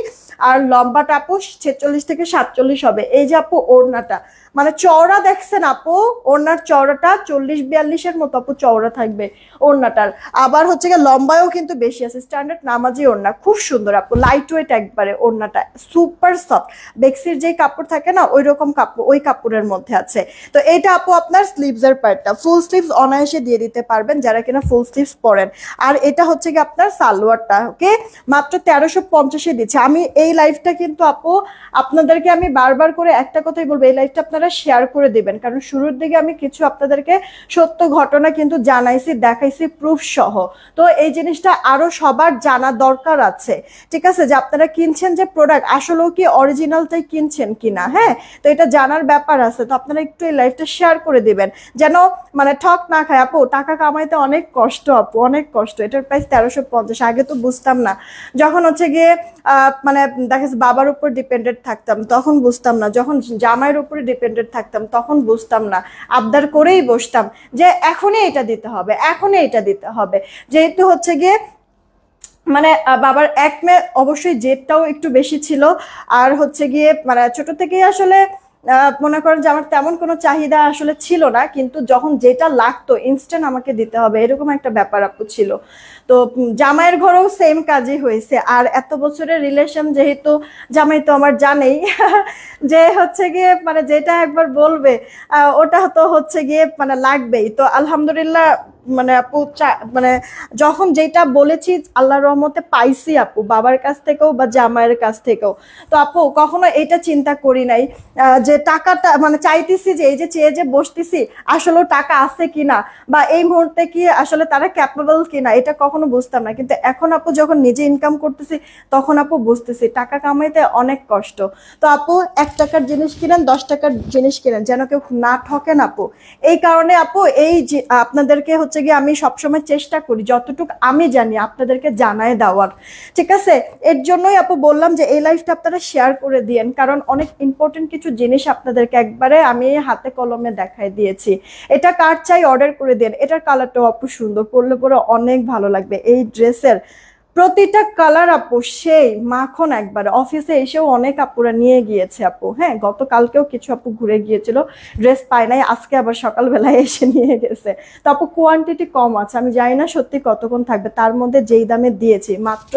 আর লম্বাটা আপু 46 থেকে 47 হবে। এই যে আপু ওড়নাটা মানে চওড়া দেখছেন আপু, ওড়নার চওড়াটা 40-42 মতো আপু চওড়া থাকবে ওড়নাটার। আবার হচ্ছে গিয়ে লম্বায়ও কিন্তু বেশি আছে, স্ট্যান্ডার্ড নামাজি ওড়না, খুব সুন্দর আপু, লাইট ওয়েট একবারে ওড়নাটা, সুপার সফট। বেক্সির যে কাপড় থাকে না ওই রকম কাপড়, ওই কাপড়ের মধ্যে আছে। তো এইটা আপু আপনার স্লিভস এর পার্টটা, ফুল স্লিভস অনায়াসে দিয়ে দিতে পারবেন যারা কিনা ফুল স্লিভস পরেন। আর এটা হচ্ছে গিয়ে আপনার সালোয়ারটা, ওকে মাত্র 1350 দিচ্ছে। আমি এই লাইফটা কিন্তু আপু আপনাদেরকে আমি বারবার করে একটা কথাই বলবো, এই লাইফটা আপনারা শেয়ার করে দিবেন, কারণ শুরুর দিকে আমি কিছু আপনাদেরকে সত্য ঘটনা কিন্তু জানাইছি, দেখাইছি প্রুফ সহ। তো এই জিনিসটা আরো সবার জানা দরকার আছে। ঠিক আছে, যে আপনারা কিনছেন যে প্রোডাক্ট আসলেও কি অরিজিনালটাই কিনছেন কিনা। হ্যাঁ, তো এটা জানার ব্যাপার আছে, তো আপনারা একটু এই লাইফটা শেয়ার করে দিবেন যেন মানে ঠক না খায় আপু। টাকা কামাইতে অনেক কষ্ট আপু, অনেক কষ্ট। এটার প্রাইস 1350, আগে তো বুঝতাম না, যখন হচ্ছে গিয়ে মানে দেখা যাচ্ছে বাবার উপর ডিপেন্ডেন্ট থাকতাম তখন বুঝতাম না, যখন জামাইয়ের উপরে ডিপেন্ডেন্ট থাকতাম তখন বুঝতাম না, আবদার করেই বসতাম যে এখনই এটা দিতে হবে, এখনই এটা দিতে হবে। যেহেতু হচ্ছে গিয়ে মানে বাবার এক মেয়ে, অবশ্যই জেদটাও একটু বেশি ছিল। আর হচ্ছে গিয়ে মানে ছোট থেকেই আসলে মনে করেন যে আমার তেমন কোনো চাহিদা আসলে ছিল না, কিন্তু যখন যেটা লাগতো ইনস্ট্যান্ট আমাকে দিতে হবে, এরকম একটা ব্যাপার আপু ছিল। তো জামাইয়ের ঘরেও সেম কাজই হয়েছে। আর এত বছরের রিলেশন যেহেতু, জামাই তো আমার জানেই যে হচ্ছে গিয়ে মানে যেটা একবার বলবে ওটা তো হচ্ছে গিয়ে মানে লাগবেই। তো আলহামদুলিল্লাহ মানে আপু মানে যখন যেটা বলেছি আল্লাহর রহমতে পাইছি আপু, বাবার কাছ থেকেও বা জামাইয়ের কাছ থেকেও। তো আপু কখনো এটা চিন্তা করি নাই যে টাকাটা মানে চাইতেছি যে এই যে চেয়ে যে বসতেছি আসলে টাকা আছে কিনা, বা এই মুহূর্তে কি আসলে তারা ক্যাপেবল কিনা, এটা কখনো বুঝতাম না। কিন্তু এখন আপু যখন নিজে ইনকাম করতেছি তখন আপু বুঝতেছি টাকা কামাইতে অনেক কষ্ট। তো আপু 1 টাকার জিনিস কিনেন, 10 টাকার জিনিস কিনেন, যেন কেউ না ঠকেন আপু। এই কারণে আপু এই আপনাদেরকে হচ্ছে গিয়ে আমি সবসময় চেষ্টা করি যতটুকু আমি জানি আপনাদেরকে জানায় দেওয়ার। ঠিক আছে, এর জন্যই আপু বললাম যে এই লাইফটা আপনারা শেয়ার করে দিয়েন, কারণ অনেক ইম্পর্টেন্ট কিছু জিনিস আপনাদেরকে একবারে আমি হাতে কলমে দেখাই দিয়েছি। এটা কার চাই অর্ডার করে দেন। এটার কালারটাও আপু সুন্দর, পরলে পরে অনেক ভালো লাগবে। এই ড্রেসের প্রতিটা কালার আপু সেই মাখন একবার। অফিসে এসেও অনেক আপুরা নিয়ে গিয়েছে আপু, হ্যাঁ গতকালকেও কিছু আপু ঘুরে গিয়েছিল, ড্রেস পায় নাই, আজকে আবার সকালবেলায় এসে নিয়ে গেছে। তো আপু কোয়ান্টিটি কম আছে, আমি জানি না সত্যি কতক্ষণ থাকবে। তার মধ্যে যেই দামে দিয়েছি মাত্র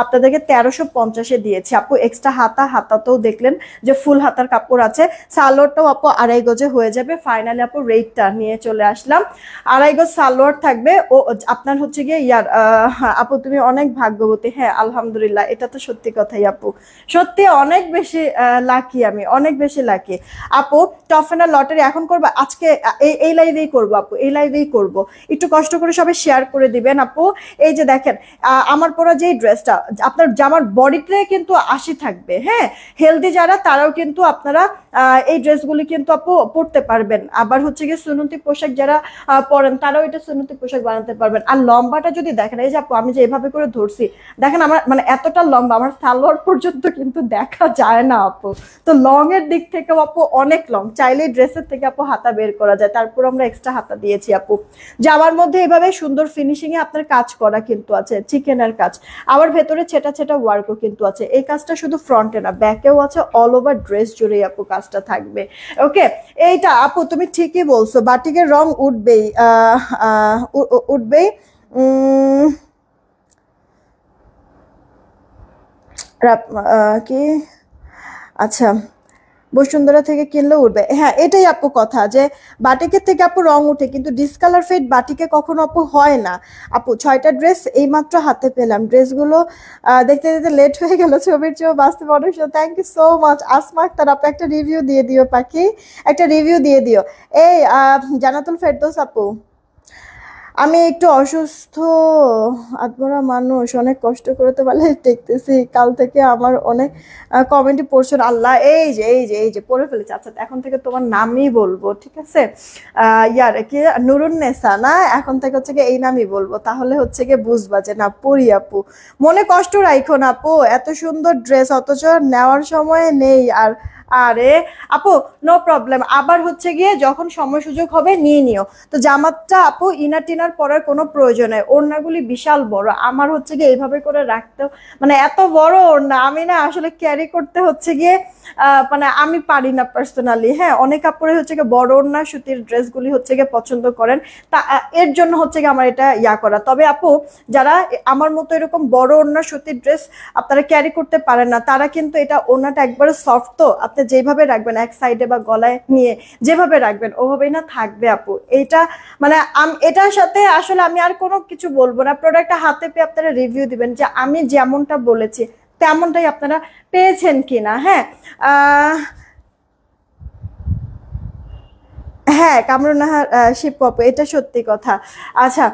আপনাদেরকে 1350-এ দিয়েছি আপু। এক্সট্রা হাতাতেও দেখলেন যে ফুল হাতার কাপড় আছে। সালোয়ারটাও আপু 2.5 গজে হয়ে যাবে। ফাইনালি আপু রেটটা নিয়ে চলে আসলাম। 2.5 গজ সালোয়ার থাকবে। ও আপনার হচ্ছে গিয়ে আপু তুমি অনেক ভাগ্যবতী। হ্যাঁ আলহামদুলিল্লাহ, এটা তো সত্যি কথাই আপু, সত্যি অনেক বেশি লাকি, আমি অনেক বেশি লাকি আপু। টফেনার লটারি এখন করবো আজকে, এই লাইভেই করবো আপু, এই লাইভেই করবো। একটু কষ্ট করে সবাই শেয়ার করে দিবেন আপু। এই যে দেখেন আমার পরা যেই ড্রেসটা, আপনার জামার বডিতে কিন্তু 80 থাকবে, হ্যাঁ হেলদি যারা তারাও কিন্তু আপনারা এই ড্রেসগুলি কিন্তু আপু পরতে পারবেন। আবার হচ্ছে গিয়ে সুন্নতি পোশাক যারা পরেন তারাও এটা সুন্নতি পোশাক বানাতে পারবেন। আর লম্বাটা যদি দেখেন, এই যে আপু আমি যে এভাবে করে ধরছি দেখেন, আমার মানে এতটা লম্বা, আমার সালোয়ার পর্যন্ত কিন্তু দেখা যায় না আপু। তো লং এর দিক থেকে আপু অনেক লং, চাইলে ড্রেসের থেকে আপু হাতা বের করা যায়। তারপর আমরা এক্সট্রা হাতা দিয়েছি আপু। জামার মধ্যে এভাবে সুন্দর ফিনিশিং এ আপনার কাজ করা কিন্তু আছে, চিকেনের কাজ। আবার ভেতরে ছেটা ছেটা ওয়ার্কও কিন্তু আছে। এই কাজটা শুধু ফ্রন্টে না, ব্যাকেও আছে, অল ওভার ড্রেস জুড়েই আপু কাজটা থাকবে। ওকে এইটা আপু তুমি ঠিকই বলছো, বাটিকের রং উঠবেই, উঠবেই। কি আচ্ছা, বসুন্ধরা থেকে কিনলেও উঠবে, হ্যাঁ এটাই আপু কথা, যে বাটিকের থেকে আপু রং উঠে, কিন্তু ডিসকালার ফেড বাটিকে কখনো আপু হয় না আপু। 6টা ড্রেস এইমাত্র হাতে পেলাম, ড্রেসগুলো দেখতে দেখতে লেট হয়ে গেল, ছবির চেয়েও বাস্তব অনেক। Thank you so much Asma Akter আপু, একটা রিভিউ দিয়ে দিও পাখি, একটা রিভিউ দিয়ে দিও। এই জান্নাতুল ফেরদৌস আপু, আমি একটু অসুস্থ, আত্মরা মানুষ, অনেক কষ্ট করে তো ভালো দেখতেছি, কাল থেকে আমার অনেক কমেন্টে পড়ছে। আল্লাহ এই যে পড়ে ফেলেছে। আচ্ছা এখন থেকে তোমার নামই বলবো, ঠিক আছে? কি নুরুন্নেসা না, এখন থেকে হচ্ছে গিয়ে এই নামই বলবো, তাহলে হচ্ছে গিয়ে বুঝবা যে না পড়ি আপু। মনে কষ্ট রাখো না আপু, এত সুন্দর ড্রেস অথচ নেওয়ার সময় নেই। আর আরে আপু নো প্রবলেম, আবার হচ্ছে গিয়ে যখন সময় সুযোগ হবে নিয়ে নিও। তো জামাতটা আপু ইনার টিনার পরার কোনো প্রয়োজন নেই, ওড়নাগুলি বিশাল বড়, আমার হচ্ছে গিয়ে এইভাবে করে রাখতে, মানে এত বড় ওড়না আমি না আসলে ক্যারি করতে হচ্ছে গিয়ে মানে আমি পারি না পার্সোনালি। হ্যাঁ অনেক আপুরে হচ্ছে গিয়ে বড় ওড়না সুতির ড্রেসগুলি হচ্ছে গিয়ে পছন্দ করেন, তা এর জন্য হচ্ছে গিয়ে আমার এটা করা। তবে আপু যারা আমার মতো এরকম বড় ওড়না সুতির ড্রেস আপনারা ক্যারি করতে পারেন না, তারা কিন্তু এটা ওড়নাটা একবারে সফট, তো আপনি যেভাবে রাখবেন এক সাইডে বা গলায় নিয়ে যেভাবে রাখবেন ওভাবেই না থাকবে আপু। এইটা মানে এটার সাথে আসলে আমি আর কোনো কিছু বলবো না, প্রোডাক্টটা হাতে পেয়ে আপনারা রিভিউ দিবেন যে আমি যেমনটা বলেছি তেমনটাই আপনারা পেয়েছেন কিনা। হ্যাঁ হ্যাঁ কামরুন্নাহার শিপ আপু, এটা সত্যি কথা। আচ্ছা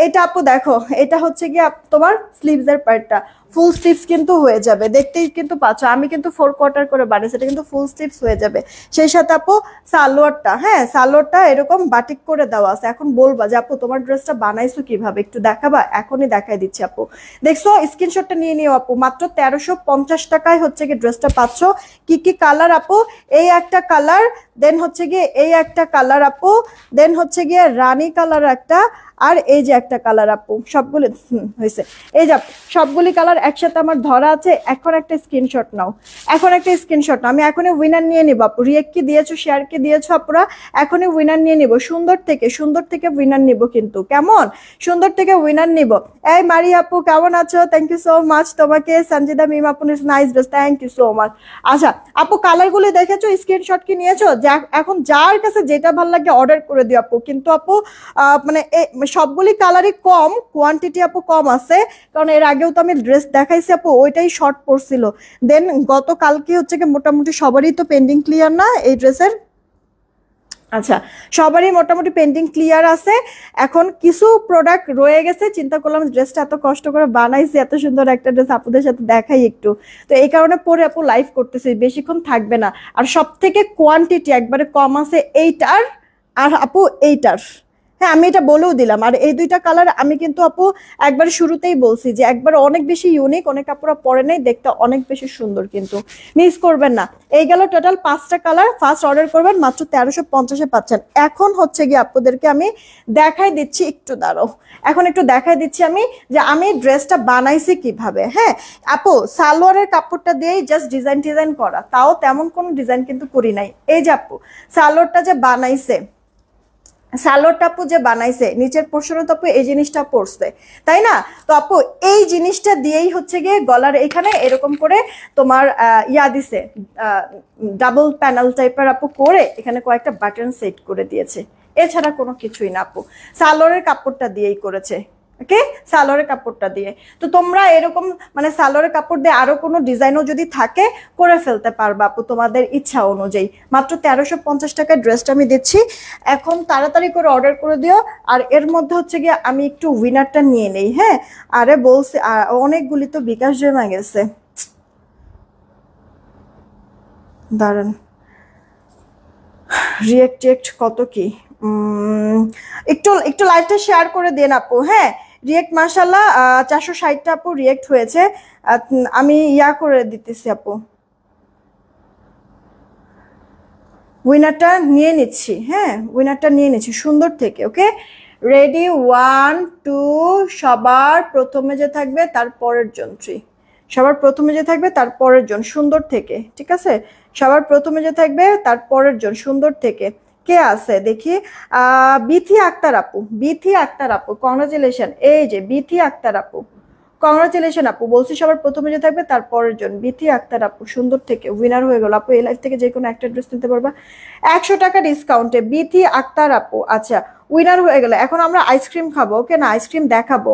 এটা আপু দেখো, এটা হচ্ছে গিয়ে তোমার স্লিভস এর পার্টটা ফুল স্লিভস কিন্তু হয়ে যাবে, দেখতেই কিন্তু পাচ্ছ আমি কিন্তু 4 কোয়ার্টার করে বানিয়েছি, এটা কিন্তু ফুল স্লিভস হয়ে যাবে। সেই সাথে আপু সালোয়ারটা, হ্যাঁ সালোয়ারটা এরকম বাটিক করে দেওয়া আছে। এখন বলবা যে আপু তোমার ড্রেসটা বানাইছো কিভাবে, একটু দেখাবা? এখনই দেখাই দিচ্ছি আপু, দেখছো স্ক্রিনশটটা নিয়ে নিও আপু। মাত্র 1350 টাকায় হচ্ছে গিয়ে ড্রেসটা পাচ্ছ। কি কি কালার আপু? এই একটা কালার, দেন হচ্ছে গিয়ে এই একটা কালার আপু, দেন হচ্ছে গিয়ে রানী কালার একটা, আর এই যে একটা কালার আপু, সবগুলি হয়েছে। এই যে সবগুলি কালার একসাথে আমার ধরা আছে। এখন একটা স্ক্রিনশট নাও, এখন একটা স্ক্রিনশট নাও, আমি এখনই উইনার নিয়ে নিব আপু। রিয়েক্ট কি দিয়েছো, শেয়ার কি দিয়েছো আপুরা, এখনই উইনার নিয়ে নিব। সুন্দর থেকে উইনার নিব, কিন্তু কেমন সুন্দর থেকে উইনার নিব। এই মারি আপু কেমন আছো? থ্যাংক ইউ সো মাচ তোমাকে। সঞ্জিদা মিম আপু nice dress, thank you so much. আচ্ছা আপু কালারগুলি দেখেছো, স্ক্রিনশট কি নিয়েছো? এখন যার কাছে যেটা ভালো লাগে অর্ডার করে দিও আপু। কিন্তু আপু মানে সবগুলি কালারই কম, কোয়ান্টিটি আপু কম আছে, কারণ এর আগেও তো আমি ড্রেস দেখাইছি আপু, ওইটাই শর্ট পড়ছিল। দেন গতকালকে হচ্ছে কি মোটামুটি সবারই তো পেন্ডিং ক্লিয়ার না এই ড্রেসের। আচ্ছা সবারই মোটামুটি পেন্টিং ক্লিয়ার আছে, এখন কিছু প্রোডাক্ট রয়ে গেছে। চিন্তা করলাম ড্রেসটা এত কষ্ট করে বানাইছি, এত সুন্দর একটা ড্রেস আপুদের সাথে দেখাই একটু, তো এই কারণে পরে আপু লাইভ করতেছি, বেশিক্ষণ থাকবে না। আর সব থেকে কোয়ান্টিটি একবারে কম আছে এইটার আর আপু এইটার, হ্যাঁ আমি এটা বলেও দিলাম। আর এই দুইটা কালার আমি কিন্তু আপু একবার শুরুতেই বলছি যে একবার অনেক বেশি ইউনিক, অনেক আপুরা পরে নাই, দেখতে অনেক বেশি সুন্দর, কিন্তু মিস করবেন না। এই গেল টোটাল 5টা কালার, ফার্স্ট অর্ডার করবেন মাত্র 1350-এ পাচ্ছেন। এখন হচ্ছে গিয়ে আপুদেরকে আমি দেখাই দিচ্ছি, একটু দাঁড়াও, এখন একটু দেখাই দিচ্ছি আমি যে আমি ড্রেসটা বানাইছি কিভাবে। হ্যাঁ আপু সালোয়ারের কাপড়টা দিয়েই জাস্ট ডিজাইন করা, তাও তেমন কোনো ডিজাইন কিন্তু করি নাই। এই যে আপু সালোয়ারটা যে বানাইছে, সালোয়ারটা আপু যে বানাইছে নিচের পোর্শনে তো আপু এই জিনিসটা পড়ছে, তাই না? তো আপু এই জিনিসটা দিয়েই হচ্ছে গিয়ে গলার এখানে এরকম করে তোমার ইয়া দিছে, ডাবল প্যানেল টাইপের আপু করে এখানে কয়েকটা বাটন সেট করে দিয়েছে, এছাড়া কোনো কিছুই না আপু, সালোয়ারের কাপড়টা দিয়েই করেছে। ওকে, সালোয়ারের কাপড়টা দিয়ে। তো তোমরা এরকম মানে সালোয়ারের কাপড় দিয়ে আরো কোনো ডিজাইনও যদি থাকে করে ফেলতে পারবা আপু তোমাদের ইচ্ছা অনুযায়ী। মাত্র 1350 টাকায় ড্রেসটা আমি দিচ্ছি, এখন তাড়াতাড়ি করে অর্ডার করে দিও। আর এর মধ্যে হচ্ছে গিয়ে আমি একটু উইনারটা নিয়ে নেই। হ্যাঁ আরে বলছি অনেকগুলি তো বিকাশ জমা গেছে, দাঁড়ান রিয়েক্ট কত কি, একটু একটু লাইভটা শেয়ার করে দেন আপু। হ্যাঁ রিয়েক্ট মাশাল্লাহ 460টা আপু রিয়েক্ট হয়েছে, আমি ইয়া করে দিতেছি আপু, উইনারটা নিয়ে নিচ্ছি। হ্যাঁ উইনারটা নিয়ে নিচ্ছি সুন্দর থেকে। ওকে রেডি 1 2, সবার প্রথমে যে থাকবে তারপরের জন 3, সবার প্রথমে যে থাকবে তারপরের জন সুন্দর থেকে, ঠিক আছে? সবার প্রথমে যে থাকবে তারপরের জন সুন্দর থেকে কে আছে দেখি? বিথি আক্তার আপু, বিথি আক্তার আপু কংগ্রাচুলেশন। এই যে বিথি আক্তার আপু, কংগ্রাচুলেশন আপু, বলছি সবার প্রথমে যে থাকবে তারপরের জন বিথি আক্তার আপু সুন্দর থেকে উইনার হয়ে গেল আপু। এই লাইফ থেকে যে কোনো একটা ড্রেস নিতে পারবা 100 টাকা ডিসকাউন্টে, বিথি আক্তার আপু আচ্ছা উইনার হয়ে গেল। এখন আমরা আইসক্রিম খাবো, ওকে না আইসক্রিম দেখাবো।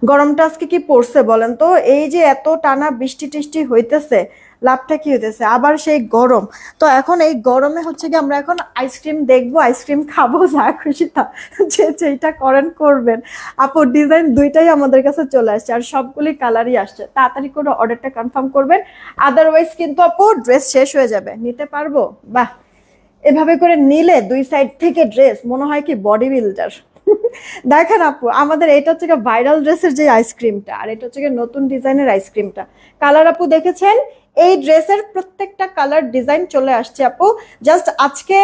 গরমটা আজকে কি পড়ছে বলেন তো? এই যে এত টানা বৃষ্টি টিষ্টি হইতেছে, লাভটা কি হইতেছে? আবার সেই গরম। তো এখন এই গরমে হচ্ছে কি আমরা এখন আইসক্রিম দেখবো, আইসক্রিম খাবো, যা খুশি তা যে যেটা করেন করবেন আপু। ডিজাইন দুইটাই আমাদের কাছে চলে আসছে আর সবগুলি কালারই আসছে, তাড়াতাড়ি করে অর্ডারটা কনফার্ম করবেন, আদারওয়াইজ কিন্তু আপু ড্রেস শেষ হয়ে যাবে। নিতে পারবো? বাহ, এভাবে করে নিলে দুই সাইড থেকে ড্রেস মনে হয় কি বডি বিল্ডার। দেখেন আপু আমাদের এটা হচ্ছে ভাইরাল ড্রেসের যে আইসক্রিমটা, আর এটা হচ্ছে নতুন ডিজাইনের আইসক্রিমটা। কালার আপু দেখেছেন, এই ড্রেসের প্রত্যেকটা কালার ডিজাইন চলে আসছে আপু। জাস্ট আজকে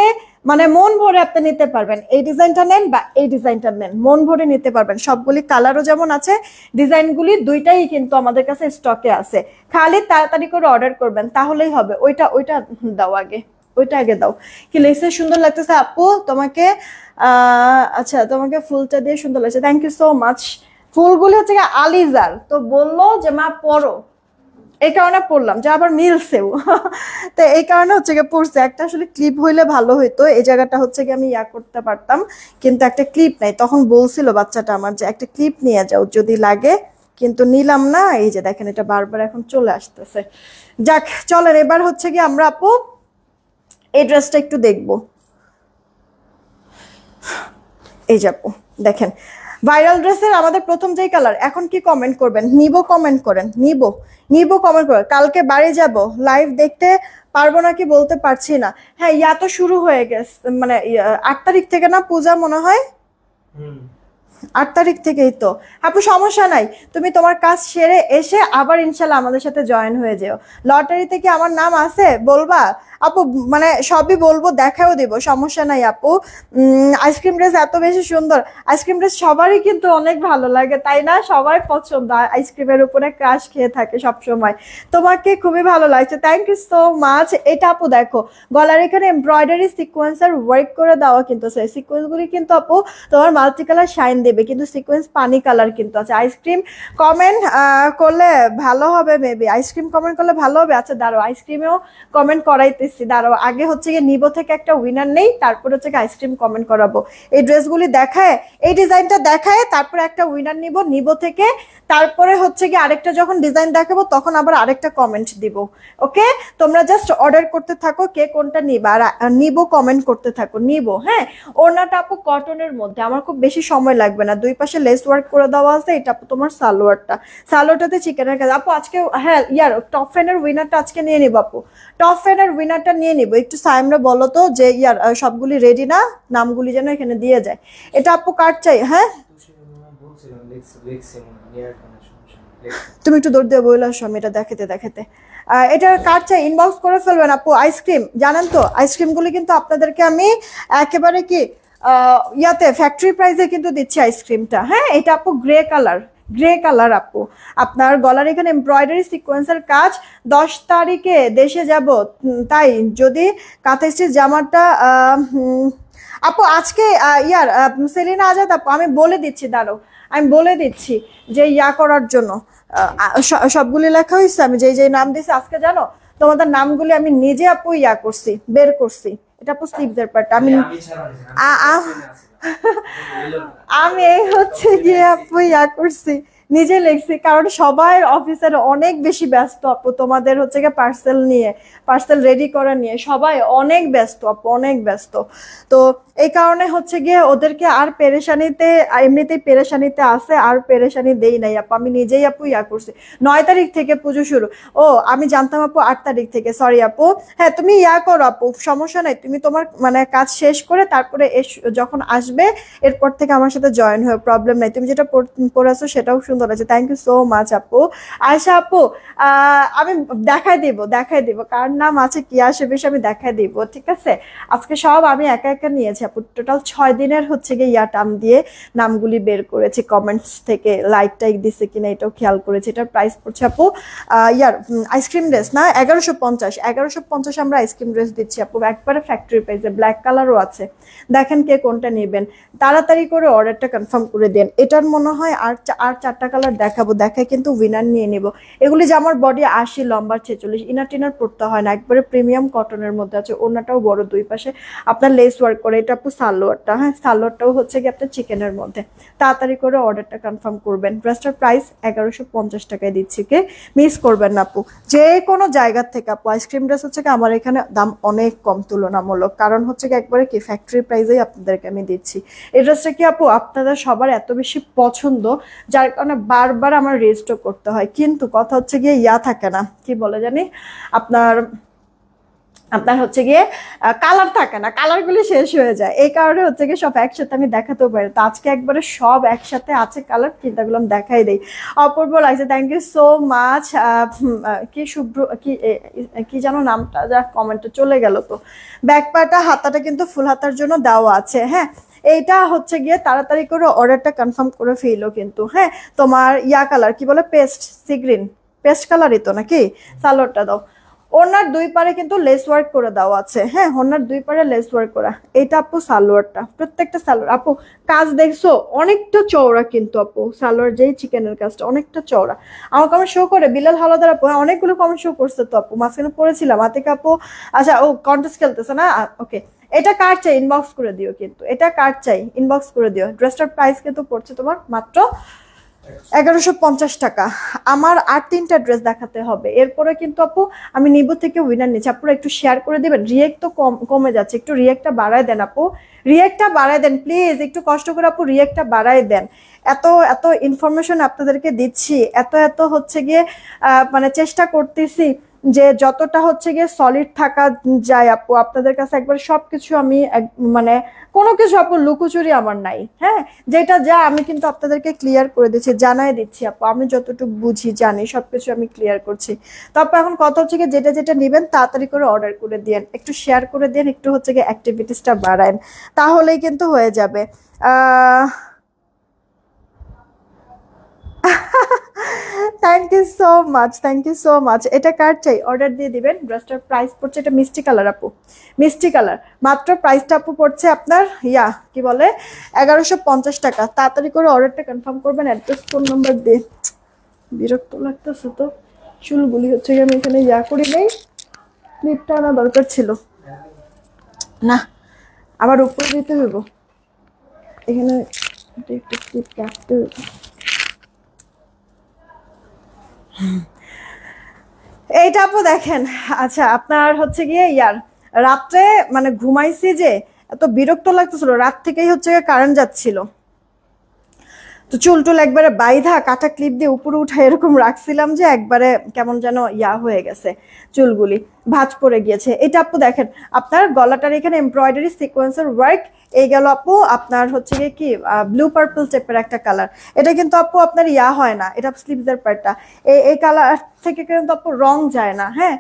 মানে মন ভরে আপনি নিতে পারবেন, এই ডিজাইনটা নেন বা এই ডিজাইনটা নেন, মন ভরে নিতে পারবেন। সবগুলি কালারও যেমন আছে, ডিজাইনগুলি দুইটাই কিন্তু আমাদের কাছে স্টকে আছে, খালি তাড়াতাড়ি করে অর্ডার করবেন তাহলেই হবে। ওইটা ওইটা দাও আগে, ওইটা আগে দাও। কি লেসে সুন্দর লাগতেছে আপু তোমাকে? আচ্ছা তোমাকে ফুলটা দিয়ে সুন্দর লাগছে, থ্যাংক ইউ সো মাচ। ফুলগুলি হচ্ছে আলিজার, তো বললো যে মা পড়ো, এই কারণে পড়লাম, যে আবার মিলছেও তো এই কারণে হচ্ছে গিয়ে পড়ছে। একটা আসলে ক্লিপ হইলে ভালো হইতো, এই জায়গাটা হচ্ছে গিয়ে আমি ইয়া করতে পারতাম, কিন্তু একটা ক্লিপ নাই। তখন বলছিল বাচ্চাটা আমার যে একটা ক্লিপ নিয়ে যাও যদি লাগে, কিন্তু নিলাম না। এই যে দেখেন এটা বারবার এখন চলে আসতেছে। যাক চলেন এবার হচ্ছে গিয়ে আমরা আপু এই ড্রেসটা একটু দেখবো। এই যাবো দেখেন ভাইরাল ড্রেসের আমাদের প্রথম যেই কালার। এখন কি কমেন্ট করবেন? নিব কমেন্ট করেন, নিব নিব কমেন্ট করেন। কালকে বাড়ি যাব, লাইভ দেখতে পারবো নাকি বলতে পারছি না। হ্যাঁ ইয়া তো শুরু হয়ে গেছে, মানে 8 তারিখ থেকে না পূজা মনে হয়? 8 তারিখ থেকেই তো আপু, সমস্যা নাই, তুমি তোমার কাজ সেরে এসে আবার ইনশাল্লাহ আমাদের সাথে জয়েন হয়ে যেও। লটারিতে কি আমার নাম আছে বলবা আপু? মানে সবই বলবো, দেখাও দিব, সমস্যা নাই আপু। আইসক্রিম ড্রেস এত বেশি সুন্দর, আইসক্রিম ড্রেস সবারই কিন্তু অনেক ভালো লাগে তাই না? সবাই পছন্দ, আইসক্রিমের উপরে ক্রাশ খেয়ে থাকে সব সময়। তোমাকে খুবই ভালো লাগছে, থ্যাংক ইউ সো মাচ। এটা আপু দেখো গলার এখানে এমব্রয়ডারি সিকোয়েন্সের ওয়ার্ক করে দেওয়া, কিন্তু সেই সিকোয়েন্সগুলি কিন্তু আপু তোমার মাল্টি কালার শাইন দেবে, কিন্তু সিকোয়েন্স পানি কালার কিন্তু আছে। আইসক্রিম কমেন্ট করলে ভালো হবে, মেবি আইসক্রিম কমেন্ট করলে ভালো হবে। আচ্ছা দাঁড়াও, আইসক্রিমেও কমেন্ট করাইতেছি, দাঁড়াও আগে হচ্ছে গিয়ে নিবো থেকে একটা উইনার নেই, তারপর হচ্ছে আইসক্রিম কমেন্ট করাবো। এই ড্রেসগুলি দেখায়, এই ডিজাইনটা দেখায়, তারপরে একটা উইনার নিবো থেকে, তারপরে হচ্ছে গিয়ে আরেকটা যখন ডিজাইন দেখাবো তখন আবার আরেকটা কমেন্ট দিব। ওকে তোমরা জাস্ট অর্ডার করতে থাকো কে কোনটা নিবা, আর নিবো কমেন্ট করতে থাকো, নিবো। হ্যাঁ ওড়নাটা আপু কটনের মধ্যে, আমার খুব বেশি সময় লাগবে লাগবে না, দুই পাশে লেস ওয়ার্ক করে দেওয়া আছে। এটা আপু তোমার সালোয়ারটাতে চিকেনের কাজ আপু। আজকে হ্যাঁ ইয়ার টপ ফ্যানের উইনারটা আজকে নিয়ে নিব আপু, টপ ফ্যানের উইনারটা নিয়ে নিব। একটু সাইমরা বলো তো যে ইয়ার সবগুলি রেডি না, নামগুলি যেন এখানে দিয়ে যায়। এটা আপু কার্ড চাই। হ্যাঁ তুমি একটু দৌড় দিয়ে বলে আসো, আমি এটা দেখাতে এটার কার্ড চাই, ইনবক্স করে ফেলবেন আপু। আইসক্রিম জানেন তো, আইসক্রিমগুলি কিন্তু আপনাদেরকে আমি একেবারে কি ইয়াতে ফ্যাক্টরি প্রাইসে কিন্তু দিচ্ছি আইসক্রিমটা। হ্যাঁ এটা আপু গ্রে কালার আপু। আপনার গলার এখানে এমব্রয়ডারি সিকোয়েন্সের কাজ। 10 তারিখে দেশে যাব, তাই যদি কাঁথা স্টিচ জামাটা আপু আজকে ইয়ার সেলিনা আজাদ আপু আমি বলে দিচ্ছি, দাঁড়ো আমি বলে দিচ্ছি যে ইয়া করার জন্য সবগুলি লেখা হয়েছে। আমি যেই নাম দিয়েছি আজকে জানো তোমাদের নামগুলি আমি নিজে আপু ইয়া করছি, বের করছি। এটা আপু স্লিভসের পার্ট। আমি এই হচ্ছে গিয়ে আপু ইয়া করছি, নিজে লিখছি, কারণ সবাই অফিসের অনেক বেশি ব্যস্ত আপু। তোমাদের হচ্ছে গিয়ে পার্সেল রেডি করা নিয়ে সবাই অনেক ব্যস্ত আপু, অনেক ব্যস্ত। তো এই কারণে হচ্ছে গিয়ে ওদেরকে আর পেরেশানিতে, এমনিতেই পেরেশানিতে আসে, আর পেরেশানি দেই নাই আপু। আমি নিজেই আপু ইয়া করছি। 9 তারিখ থেকে পুজো শুরু। ও আমি জানতাম আপু 8 তারিখ থেকে, সরি আপু। হ্যাঁ তুমি ইয়া করো আপু, সমস্যা নাই, তুমি তোমার মানে কাজ শেষ করে তারপরে যখন আসবে এরপর থেকে আমার সাথে জয়েন হয়ে, প্রবলেম নাই। তুমি যেটা পড়েছো সেটাও সুন্দর আছে, থ্যাংক ইউ সো মাচ আপু। আয়শা আপু আমি দেখাই দিব কার নাম আছে কি আসে বেশি, আমি দেখাই দিব, ঠিক আছে। আজকে সব আমি একা একা নিয়েছি আপু। টোটাল 6 দিনের হচ্ছে গিয়ে ইয়া টাম দিয়ে নামগুলি বের করেছি, কমেন্টস থেকে লাইক টাইক দিছে কিনা এটাও খেয়াল করেছি। এটার প্রাইস পড়ছে আপু ইয়ার আইসক্রিম ড্রেস না 1150 আমরা আইসক্রিম ড্রেস দিচ্ছি আপু, একবারে ফ্যাক্টরি প্রাইসে। ব্ল্যাক কালারও আছে, দেখেন কে কোনটা নেবেন, তাড়াতাড়ি করে অর্ডারটা কনফার্ম করে দেন। এটার মনে হয় আর 4টা কালার দেখাবো, দেখায় কিন্তু উইনার নিয়ে নিব। এগুলি যে আমার বডি 80, লম্বা 46, ইনার টিনার পড়তে হয় না, একবারে প্রিমিয়াম কটনের মধ্যে আছে। ওড়নাটাও বড়, দুই পাশে আপনার লেস ওয়ার্ক করে। এটা আপু সালোয়ারটা, হ্যাঁ সালোয়ারটাও হচ্ছে কি আপনার চিকেনের মধ্যে। তাড়াতাড়ি করে অর্ডারটা কনফার্ম করবেন। ড্রেসটার প্রাইস 1150 টাকায় দিচ্ছি, কে মিস করবেন না আপু। যে কোনো জায়গার থেকে আপু আইসক্রিম ড্রেস হচ্ছে কি আমার এখানে দাম অনেক কম তুলনামূলক, কারণ হচ্ছে কি একবারে কি ফ্যাক্টরি প্রাইসেই আপনাদেরকে আমি দিচ্ছি। এই ড্রেসটা কি আপু আপনাদের সবার এত বেশি পছন্দ, যার কারণে বারবার আমার রেজিস্টার করতে হয়। কিন্তু কথা হচ্ছে গিয়ে ইয়া থাকে না, কি বলে জানি, আপনার হচ্ছে গিয়ে কালার থাকে না, কালারগুলি শেষ হয়ে যায়। এই কারণে হচ্ছে গিয়ে সব একসাথে আমি দেখাতেও পারি। তো আজকে একবারে সব একসাথে আছে কালার, চিন্তাগুলো আমি দেখাই দিই। অপূর্ব লাগছে, থ্যাংক ইউ সো মাচ। কি শুভ্র কি যেন নামটা, যা কমেন্টে চলে গেল। তো ব্যাকপাটা হাতাটা কিন্তু ফুল হাতার জন্য দেওয়া আছে। হ্যাঁ এইটা হচ্ছে গিয়ে তাড়াতাড়ি করে অর্ডারটা কনফার্ম করে ফেলো কিন্তু। হ্যাঁ তোমার ইয়া কালার কি বলে, সি গ্রিন পেস্ট কালারই তো নাকি, সালোয়ারটা দাও। ওনার দুই পারে কিন্তু লেস ওয়ার্ক করে দেওয়া আছে। হ্যাঁ ওনার দুই পারে লেস ওয়ার্ক করা। এটা আপু সালোয়ারটা, প্রত্যেকটা সালোয়ার আপু কাজ দেখছো অনেকটা চওড়া কিন্তু আপু, সালোয়ার যেই চিকেনের কাজটা অনেকটা চওড়া। আমার কমেন্ট শো করে বিলাল হাওলাদার আপু, অনেকগুলো কমেন্ট শো করছে তো আপু, মাঝখানে পড়েছিলাম আতিকা আপু। আচ্ছা ও কন্টেস্ট খেলতেছে না, ওকে। এটা কার্ড চাই, ইনবক্স করে দিও কিন্তু, এটা কার্ড চাই, ইনবক্স করে দিও। ড্রেসটার প্রাইস কিন্তু পড়ছে তোমার মাত্র 1150 টাকা। আমার আর 3টা ড্রেস দেখাতে হবে, এরপরে কিন্তু আপু আমি নিব থেকে উইনার নিচ্ছি। আপনারা একটু শেয়ার করে দিবেন, রিয়েক্ট তো কমে যাচ্ছে, একটু রিয়েক্টটা বাড়ায় দেন আপু, রিয়েক্টটা বাড়ায় দেন প্লিজ, একটু কষ্ট করে আপু রিয়েক্টটা বাড়ায় দেন। এত এত ইনফরমেশন আপনাদেরকে দিচ্ছি, এত হচ্ছে গিয়ে মানে চেষ্টা করতেছি যে যতটা হচ্ছে গিয়ে সলিড থাকা যায় আপু আপনাদের কাছে, একবার সবকিছু আমি মানে কোনো কিছু আপু লুকোচুরি আমার নাই। হ্যাঁ যেটা যা আমি কিন্তু আপনাদেরকে ক্লিয়ার করে দিচ্ছি, জানাই দিচ্ছি আপু, আমি যতটুকু বুঝি জানি সবকিছু আমি ক্লিয়ার করছি। তারপর এখন কথা হচ্ছে গিয়ে যেটা নেবেন তাড়াতাড়ি করে অর্ডার করে দিন, একটু শেয়ার করে দিন, একটু হচ্ছে গিয়ে অ্যাক্টিভিটিসটা বাড়ান, তাহলেই কিন্তু হয়ে যাবে। Thank you so much. এটা কার্ড চাই, অর্ডার দিয়ে দিবেন। ড্রেসটার প্রাইস পড়ছে, এটা মিষ্টি কালার আপু, মিষ্টি কালার। মাত্র প্রাইসটা আপু পড়ছে আপনার ইয়া কি বলে 1150 টাকা। তাড়াতাড়ি করে অর্ডারটা কনফার্ম করবেন, অ্যাড্রেস ফোন নাম্বার দিয়ে। বিরক্ত লাগতেছে তো, চুলগুলি হচ্ছে আমি এখানে ইয়া করি নাই, ক্লিপটা আনা দরকার ছিল না, আবার উপরে দিতে হইব, এখানে একটা ক্লিপ রাখতে হইব। এইটা আপু দেখেন, আচ্ছা আপনার হচ্ছে গিয়ে ইয়ার রাত্রে মানে ঘুমাইছি যে এত বিরক্ত লাগতেছিল, রাত থেকেই হচ্ছে কারেন্ট যাচ্ছিল, তো চুল টুল একবারে বাইধা কাটা ক্লিপ দিয়ে উপরে উঠা এরকম রাখছিলাম যে একবারে কেমন যেন হয়ে গেছে চুলগুলি, ভাঁজ পড়ে গিয়েছে। এটা আপু দেখেন আপনার গলাটার এখানে এমব্রয়ডারি সিকোয়েন্সের ওয়ার্ক। এই গেল আপু আপনার হচ্ছে গিয়ে কি ব্লু পার্পল টাইপের একটা কালার। এটা কিন্তু আপু আপনার হয় না, এটা স্লিভসের পার্টটা। এই কালার থেকে কিন্তু আপু রং যায় না। হ্যাঁ,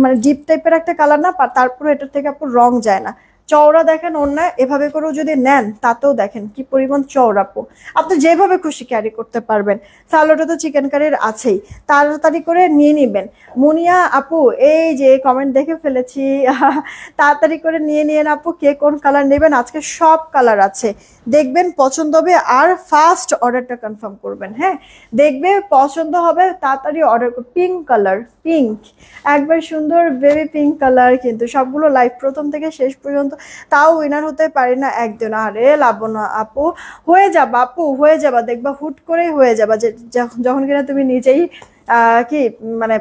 মানে ডিপ টাইপের একটা কালার না, তারপরে এটার থেকে আপু রং যায় না। চওড়া দেখেন অন্য এভাবে করেও যদি নেন তাতেও দেখেন কি পরিমাণ চওড়া আপু, আপনি যেভাবে খুশি ক্যারি করতে পারবেন। সালোয়ারটা তো চিকেন কারির আছেই, তাড়াতাড়ি করে নিয়ে নিবেন। মুনিয়া আপু এই যে কমেন্ট দেখে ফেলেছি, তাড়াতাড়ি করে নিয়ে নিন আপু, কে কোন কালার নেবেন। আজকে সব কালার আছে, দেখবেন পছন্দ হবে আর ফার্স্ট অর্ডারটা কনফার্ম করবেন। হ্যাঁ, দেখবে পছন্দ হবে তাড়াতাড়ি অর্ডার করুন। পিঙ্ক কালার, পিঙ্ক একবার সুন্দর বেবি পিঙ্ক কালার, কিন্তু সবগুলো লাইভ প্রথম থেকে শেষ পর্যন্ত, তাও উইনার হতে পারি না একদিন। আরে লাবণ্য আপু হয়ে যাবা, আপু হয়ে যাবা, দেখবা হুট করেই হয়ে যাবা, যে যখন কিনা তুমি নিজেই কি মানে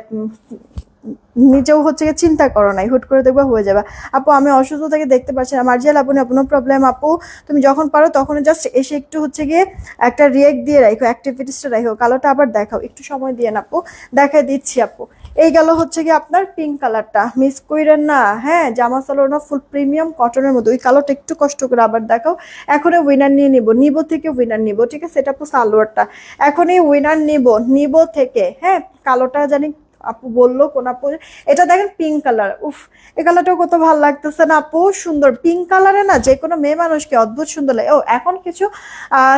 নিজেও হচ্ছে চিন্তা করো নাই, হুট করে দেখবা হয়ে যাবে। আপু আমি অসুস্থ থেকে দেখতে পাচ্ছি না। মার্জিয়াল আপু কোনো প্রবলেম আপু, তুমি যখন পারো তখন জাস্ট এসে একটু হচ্ছে গিয়ে একটা রিয়েক্ট দিয়ে রাখো, অ্যাক্টিভিটিসটা রাখো, কালোটা আবার দেখাও, একটু সময় দিয়ে না আপু, দেখাই দিচ্ছি আপু। এই গেল হচ্ছে গিয়ে আপনার পিঙ্ক কালারটা, মিস কইরেন না। হ্যাঁ, জামা সালোয়ার না ফুল প্রিমিয়াম কটনের মধ্যে, ওই কালারটা একটু কষ্ট করে আবার দেখাও। এখনই উইনার নিয়ে নিব থেকে উইনার নিব, ঠিক আছে। এটা আপু সালোয়ারটা, এখনই উইনার নিব থেকে। হ্যাঁ, কালোটা জানি আপু বললো কোন আপু, এটা দেখেন পিঙ্ক কালার, উফ এই কালারটাও কত ভালো লাগতেছে না আপু, সুন্দর পিঙ্ক কালারে না যে কোনো মেয়ে মানুষকে অদ্ভুত সুন্দর লাগে। ও এখন কিছু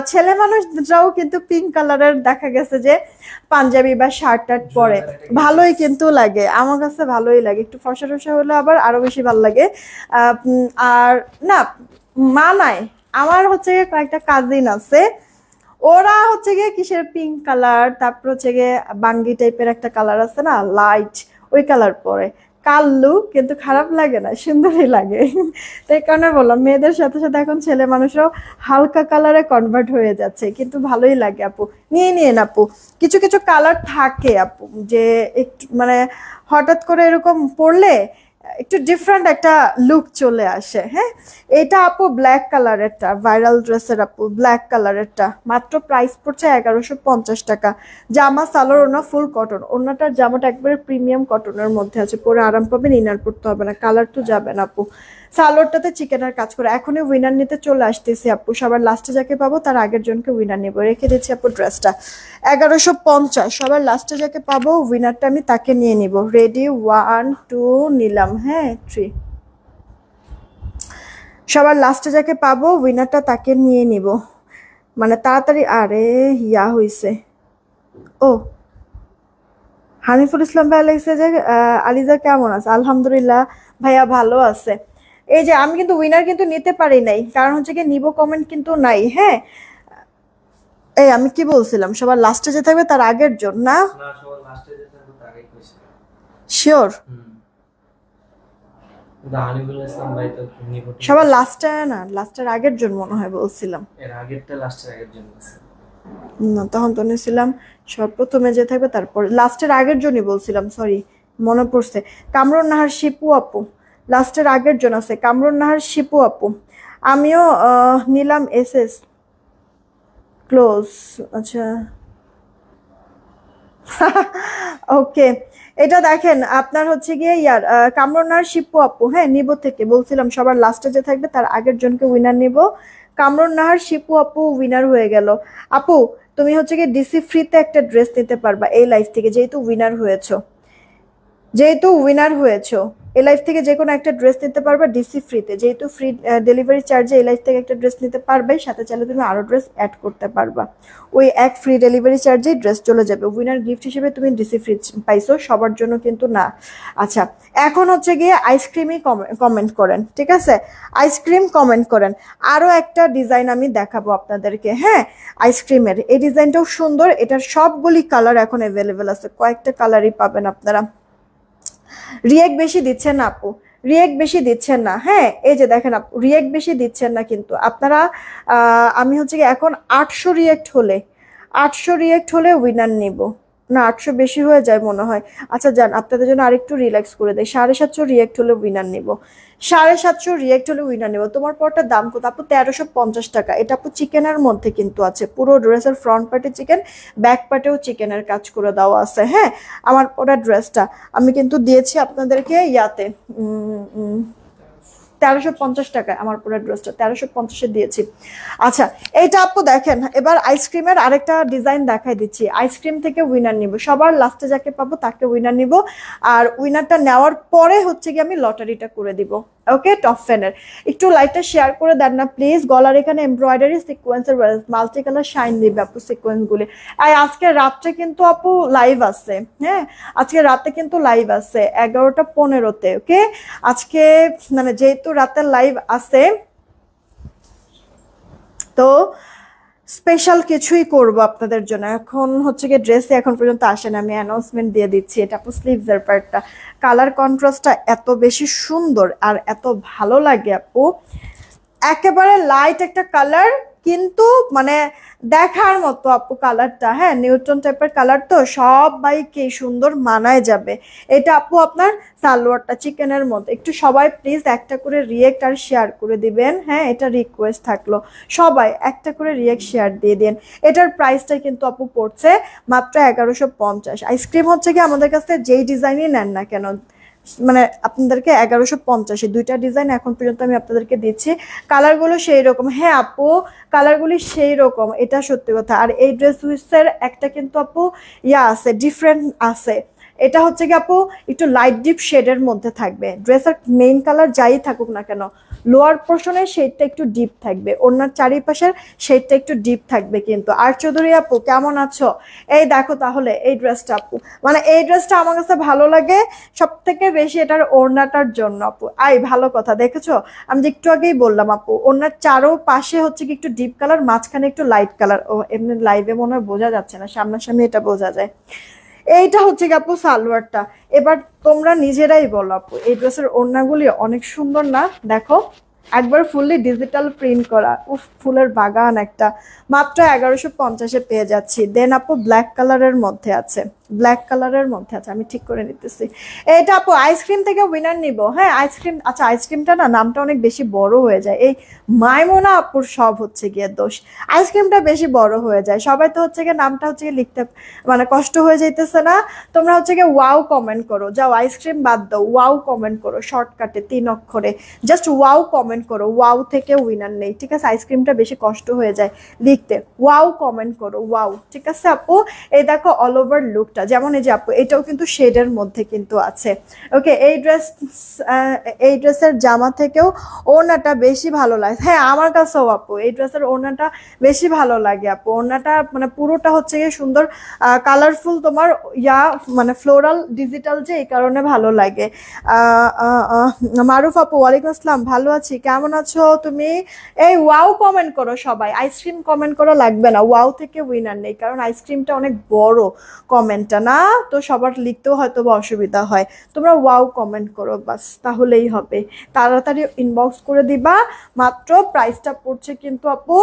ছেলে মানুষরাও কিন্তু পিঙ্ক কালারের দেখা গেছে যে পাঞ্জাবি বা শার্ট টার্ট পরে, ভালোই কিন্তু লাগে, আমার কাছে ভালোই লাগে। একটু ফর্সা টসা হলে আবার আরো বেশি ভালো লাগে। আর না মানায়, আমার হচ্ছে কয়েকটা কাজিন আছে, ওরা হচ্ছে গিয়ে কিসের পিঙ্ক কালার, তারপর হচ্ছে গিয়ে বাঙ্গি টাইপের একটা কালার আছে না লাইট, ওই কালার পরে কাল্লু, কিন্তু খারাপ লাগে না, সুন্দরই লাগে। তাই কারণে বললাম মেয়েদের সাথে সাথে এখন ছেলে মানুষরাও হালকা কালারে কনভার্ট হয়ে যাচ্ছে, কিন্তু ভালোই লাগে আপু, নিয়ে আপু। কিছু কিছু কালার থাকে আপু যে একটু মানে হঠাৎ করে এরকম পরলে একটু ডিফারেন্ট একটা লুক চলে আসে। হ্যাঁ, এটা আপু ব্ল্যাক কালারেরটা, ভাইরাল ড্রেসের আপু ব্ল্যাক কালারেরটা, মাত্র প্রাইস পড়ছে 1150 টাকা। জামা সালোয়ার ওনা ফুল কটন, ওনাটার জামাটা একবারে প্রিমিয়াম কটনের মধ্যে আছে, পরে আরাম পাবেন, ইনার পড়তে হবে না, কালার তো যাবে না আপু। সালোয়ারটাতে চিকেনের কাজ করে। এখনই উইনার নিতে চলে আসতেছি আপু, সবার লাস্টে যাকে পাবো তার আগের জনকে উইনার নেবো, রেখে দিচ্ছি আপু ড্রেসটা 1150। সবার লাস্টে যাকে পাবো উইনারটা আমি তাকে নিয়ে নিব। রেডি, 1 2 নিলাম, হ্যাঁ 3। সবার লাস্টে যাকে পাবো উইনারটা তাকে নিয়ে নিব, মানে তাড়াতাড়ি। আরে হইছে, ও হানিফুল ইসলাম ভাইয়া লিখছে যে আলিজা কেমন আছে? আলহামদুলিল্লাহ ভাইয়া ভালো আছে। এই যে আমি কিন্তু উইনার কিন্তু নিতে পারি নাই, কারণ হচ্ছে কি নিব কমেন্ট কিন্তু নাই। হ্যাঁ, এই আমি কি বলছিলাম, সবার লাস্টে যে থাকবে তার আগের জন না, সবার লাস্টে যে থাকবে তার আগেই কইছি। শিওর হানিফুল ইসলাম ভাই তো নিব, সবার লাস্টে না, লাস্টের আগের জন মনে হয় বলছিলাম, এর আগেরটা লাস্টের আগের জন আছে না, তখন তো নিছিলাম সব প্রথমে যে থাকবে তারপর লাস্টের আগের জনই বলছিলাম, সরি মনে পড়ছে। কামরুন নাহার শিপু আপু লাস্টের আগের জন আছে, কামরুন নাহার শিপু আপু। আমিও নিলাম এসএস ক্লোজ, আচ্ছা ওকে। এটা দেখেন আপনার হচ্ছে গিয়ে কামরুন নাহার শিপু আপু, হ্যাঁ নিব থেকে বলছিলাম, সবার লাস্টে যে থাকবে তার আগের জনকে উইনার নিব। কামরুন নাহার শিপু আপু উইনার হয়ে গেল। আপু তুমি হচ্ছে গিয়ে ডিসি ফ্রিতে একটা ড্রেস নিতে পারবা এই লাইফ থেকে, যেহেতু উইনার হয়েছো, এই লাইফ থেকে যে কোনো একটা ড্রেস নিতে পারবা ডিসি ফ্রিতে, যেহেতু ফ্রি ডেলিভারি চার্জে এই লাইফ থেকে একটা ড্রেস নিতে পারবে, সাথে চাইলে তুমি আরো ড্রেস অ্যাড করতে পারবা, ওই এক ফ্রি ডেলিভারি চার্জেই ড্রেস চলে যাবে। উইনার গিফট হিসেবে তুমি ডিসি ফ্রি পাইছো, সবার জন্য কিন্তু না। আচ্ছা, এখন হচ্ছে গিয়ে আইসক্রিমই কমেন্ট করেন, ঠিক আছে, আইসক্রিম কমেন্ট করেন। আরো একটা ডিজাইন আমি দেখাবো আপনাদেরকে, হ্যাঁ আইসক্রিমের, এই ডিজাইনটাও সুন্দর, এটার সবগুলি কালার এখন অ্যাভেলেবেল আছে, কয়েকটা কালারই পাবেন আপনারা। রিয়েক্ট বেশি দিচ্ছেন না আপু, রিয়েক্ট বেশি দিচ্ছেন না। হ্যাঁ, এই যে দেখেন আপু রিয়েক্ট বেশি দিচ্ছেন না কিন্তু আপনারা। আমি হচ্ছে কি এখন 800 রিয়েক্ট হলে উইনার নিব, না 800 বেশি হয়ে যায় মনে হয়। আচ্ছা যান, আপনাদের জন্য আরেকটু রিল্যাক্স করে দেয়, 750 রিয়েক্ট হলে উইনার নিব, 750 রিয়েক্ট হলে উইনার নিব। তোমার পরটার দাম কত আপু? 1350 টাকা। এটা আপু চিকেনের মধ্যে কিন্তু আছে, পুরো ড্রেসের ফ্রন্ট পার্টে চিকেন, ব্যাক পার্টেও চিকেনের কাজ করে দেওয়া আছে। হ্যাঁ, আমার ওটা ড্রেসটা আমি কিন্তু দিয়েছি আপনাদেরকে ইয়াতে 1350 টাকায়, আমার পুরো ড্রেসটা 1350-এ দিয়েছি। আচ্ছা এইটা আপু দেখেন, এবার আইসক্রিমের আরেকটা ডিজাইন দেখাই দিচ্ছি। আইসক্রিম থেকে উইনার নিব, সবার লাস্টে যাকে পাবো তাকে উইনার নিব, আর উইনারটা নেওয়ার পরে হচ্ছে কি আমি লটারিটা করে দিব। ওকে, টপ ফ্যানের একটু লাইটটা শেয়ার করে দেন না প্লিজ। গলার এখানে এমব্রয়ডারি সিকোয়েন্সের মাল্টি কালার শাইন দিবে আপু সিকোয়েন্সগুলি। আর আজকে রাত্রে কিন্তু আপু লাইভ আছে, হ্যাঁ আজকে রাতে কিন্তু লাইভ আছে 11টা 15-তে। ওকে, আজকে মানে যেহেতু রাতের লাইভ আছে তো স্পেশাল কিছুই করব আপনাদের জন্য। এখন হচ্ছে গিয়ে ড্রেসে এখন পর্যন্ত আসে না, আমি অ্যানাউন্সমেন্ট দিয়ে দিচ্ছি। এটা আপু স্লিভসের পার্টটা, কালার কন্ট্রাস্টটা এত বেশি সুন্দর আর এত ভালো লাগে আপু, একেবারে লাইট একটা কালার কিন্তু মানে দেখার মতো আপু কালারটা। হ্যাঁ, নিউটন টাইপের কালার তো সবাইকে সুন্দর মানায় যাবে। এটা আপু আপনার সালোয়ারটা চিকেনের মতো। একটু সবাই প্লিজ একটা করে রিয়েক্ট আর শেয়ার করে দিবেন। হ্যাঁ, এটা রিকোয়েস্ট থাকলো, সবাই একটা করে রিয়েক্ট শেয়ার দিয়ে দিন। এটার প্রাইসটা কিন্তু আপু পড়ছে মাত্র 1150। আইসক্রিম হচ্ছে কি আমাদের কাছে যেই ডিজাইনই নেন না কেন মানে আপনাদেরকে 1150-এ দুইটা ডিজাইন এখন পর্যন্ত আমি আপনাদেরকে দিচ্ছি। কালারগুলো সেই রকম। হ্যাঁ আপু, কালারগুলি সেই রকম, এটা সত্যি কথা। আর এই ড্রেস উইসের একটা কিন্তু আপু ইয়া আছে, ডিফারেন্ট আছে। এটা হচ্ছে কি আপু একটু লাইট ডিপ শেডের মধ্যে থাকবে। ড্রেসের মেইন কালার যাই থাকুক না কেন, লোয়ার পোর্শনের শেডটা একটু ডিপ থাকবে, ওনার চারিপাশের শেডটা একটু ডিপ থাকবে কিন্তু। আর চৌধুরী আপু কেমন আছো? এই দেখো তাহলে এই ড্রেসটা আপু, মানে এই ড্রেসটা আমার কাছে ভালো লাগে সব থেকে বেশি এটার ওড়নাটার জন্য আপু। ভালো কথা দেখেছো, আমি যে একটু আগেই বললাম আপু, ওড়নার চারো পাশে হচ্ছে কি একটু ডিপ কালার, মাঝখানে একটু লাইট কালার। ও এমনি লাইভে মনে হয় বোঝা যাচ্ছে না, সামনাসামনি এটা বোঝা যায়। এইটা হচ্ছে কি আপু সালোয়ারটা। এবার তোমরা নিজেরাই বলো আপু, এই ড্রেসের ওড়নাগুলি অনেক সুন্দর না? দেখো একবার ফুললি ডিজিটাল প্রিন্ট করা, উফ ফুলের বাগান একটা। মাত্র 1150-এ পেয়ে যাচ্ছি। দেন আপু ব্ল্যাক কালারের মধ্যে আছে, ব্ল্যাক কালারের মধ্যে আছে, আমি ঠিক করে নিতেছি। এটা আপু আইসক্রিম থেকে উইনার নিব। হ্যাঁ আইসক্রিম, আচ্ছা আইসক্রিমটা না নামটা অনেক বেশি বড় হয়ে যায়, এই মাইমোনা আপুর সব হচ্ছে গিয়ে দোষ। আইসক্রিমটা বেশি বড় হয়ে যায়, সবাই তো হচ্ছে গিয়ে নামটা হচ্ছে গিয়ে লিখতে মানে কষ্ট হয়ে যাইতেছে না? তোমরা হচ্ছে গিয়ে ওয়াও কমেন্ট করো, যাও আইসক্রিম বাদ দাও, ওয়াও কমেন্ট করো শর্টকাটে 3 অক্ষরে, জাস্ট ওয়াও কমেন্ট করো। ওয়াও থেকে উইনার নেই, ঠিক আছে? আইসক্রিমটা বেশি কষ্ট হয়ে যায় লিখতে, ওয়াও কমেন্ট করো, ওয়াও। ঠিক আছে আপু, এই দেখো অল ওভার লুকটা, যেমন এই যে আপু এটাও কিন্তু শেডের মধ্যে কিন্তু আছে। ওকে, এই ড্রেসের জামা থেকেও ওড়নাটা বেশি ভালো লাগে। হ্যাঁ আমার কাছেও আপু এই ড্রেসের ওড়নাটা বেশি ভালো লাগে আপু। ওড়নাটা মানে পুরোটা হচ্ছে গিয়ে সুন্দর কালারফুল, তোমার ইয়া মানে ফ্লোরাল ডিজিটাল, যে এই কারণে ভালো লাগে। মারুফ আপু ওয়ালাইকুম আসসালাম, ভালো আছি, কেমন আছো তুমি? এই ওয়াও কমেন্ট করো সবাই, আইসক্রিম কমেন্ট করা লাগবে না, ওয়াও থেকে উইনার নেই, কারণ আইসক্রিমটা অনেক বড় কমেন্টটা না, তো সবার লিখতেও হয়তো বা অসুবিধা হয়। তোমরা ওয়াও কমেন্ট করো বাস, তাহলেই হবে। তাড়াতাড়ি ইনবক্স করে দিবা। মাত্র প্রাইসটা পড়ছে কিন্তু আপু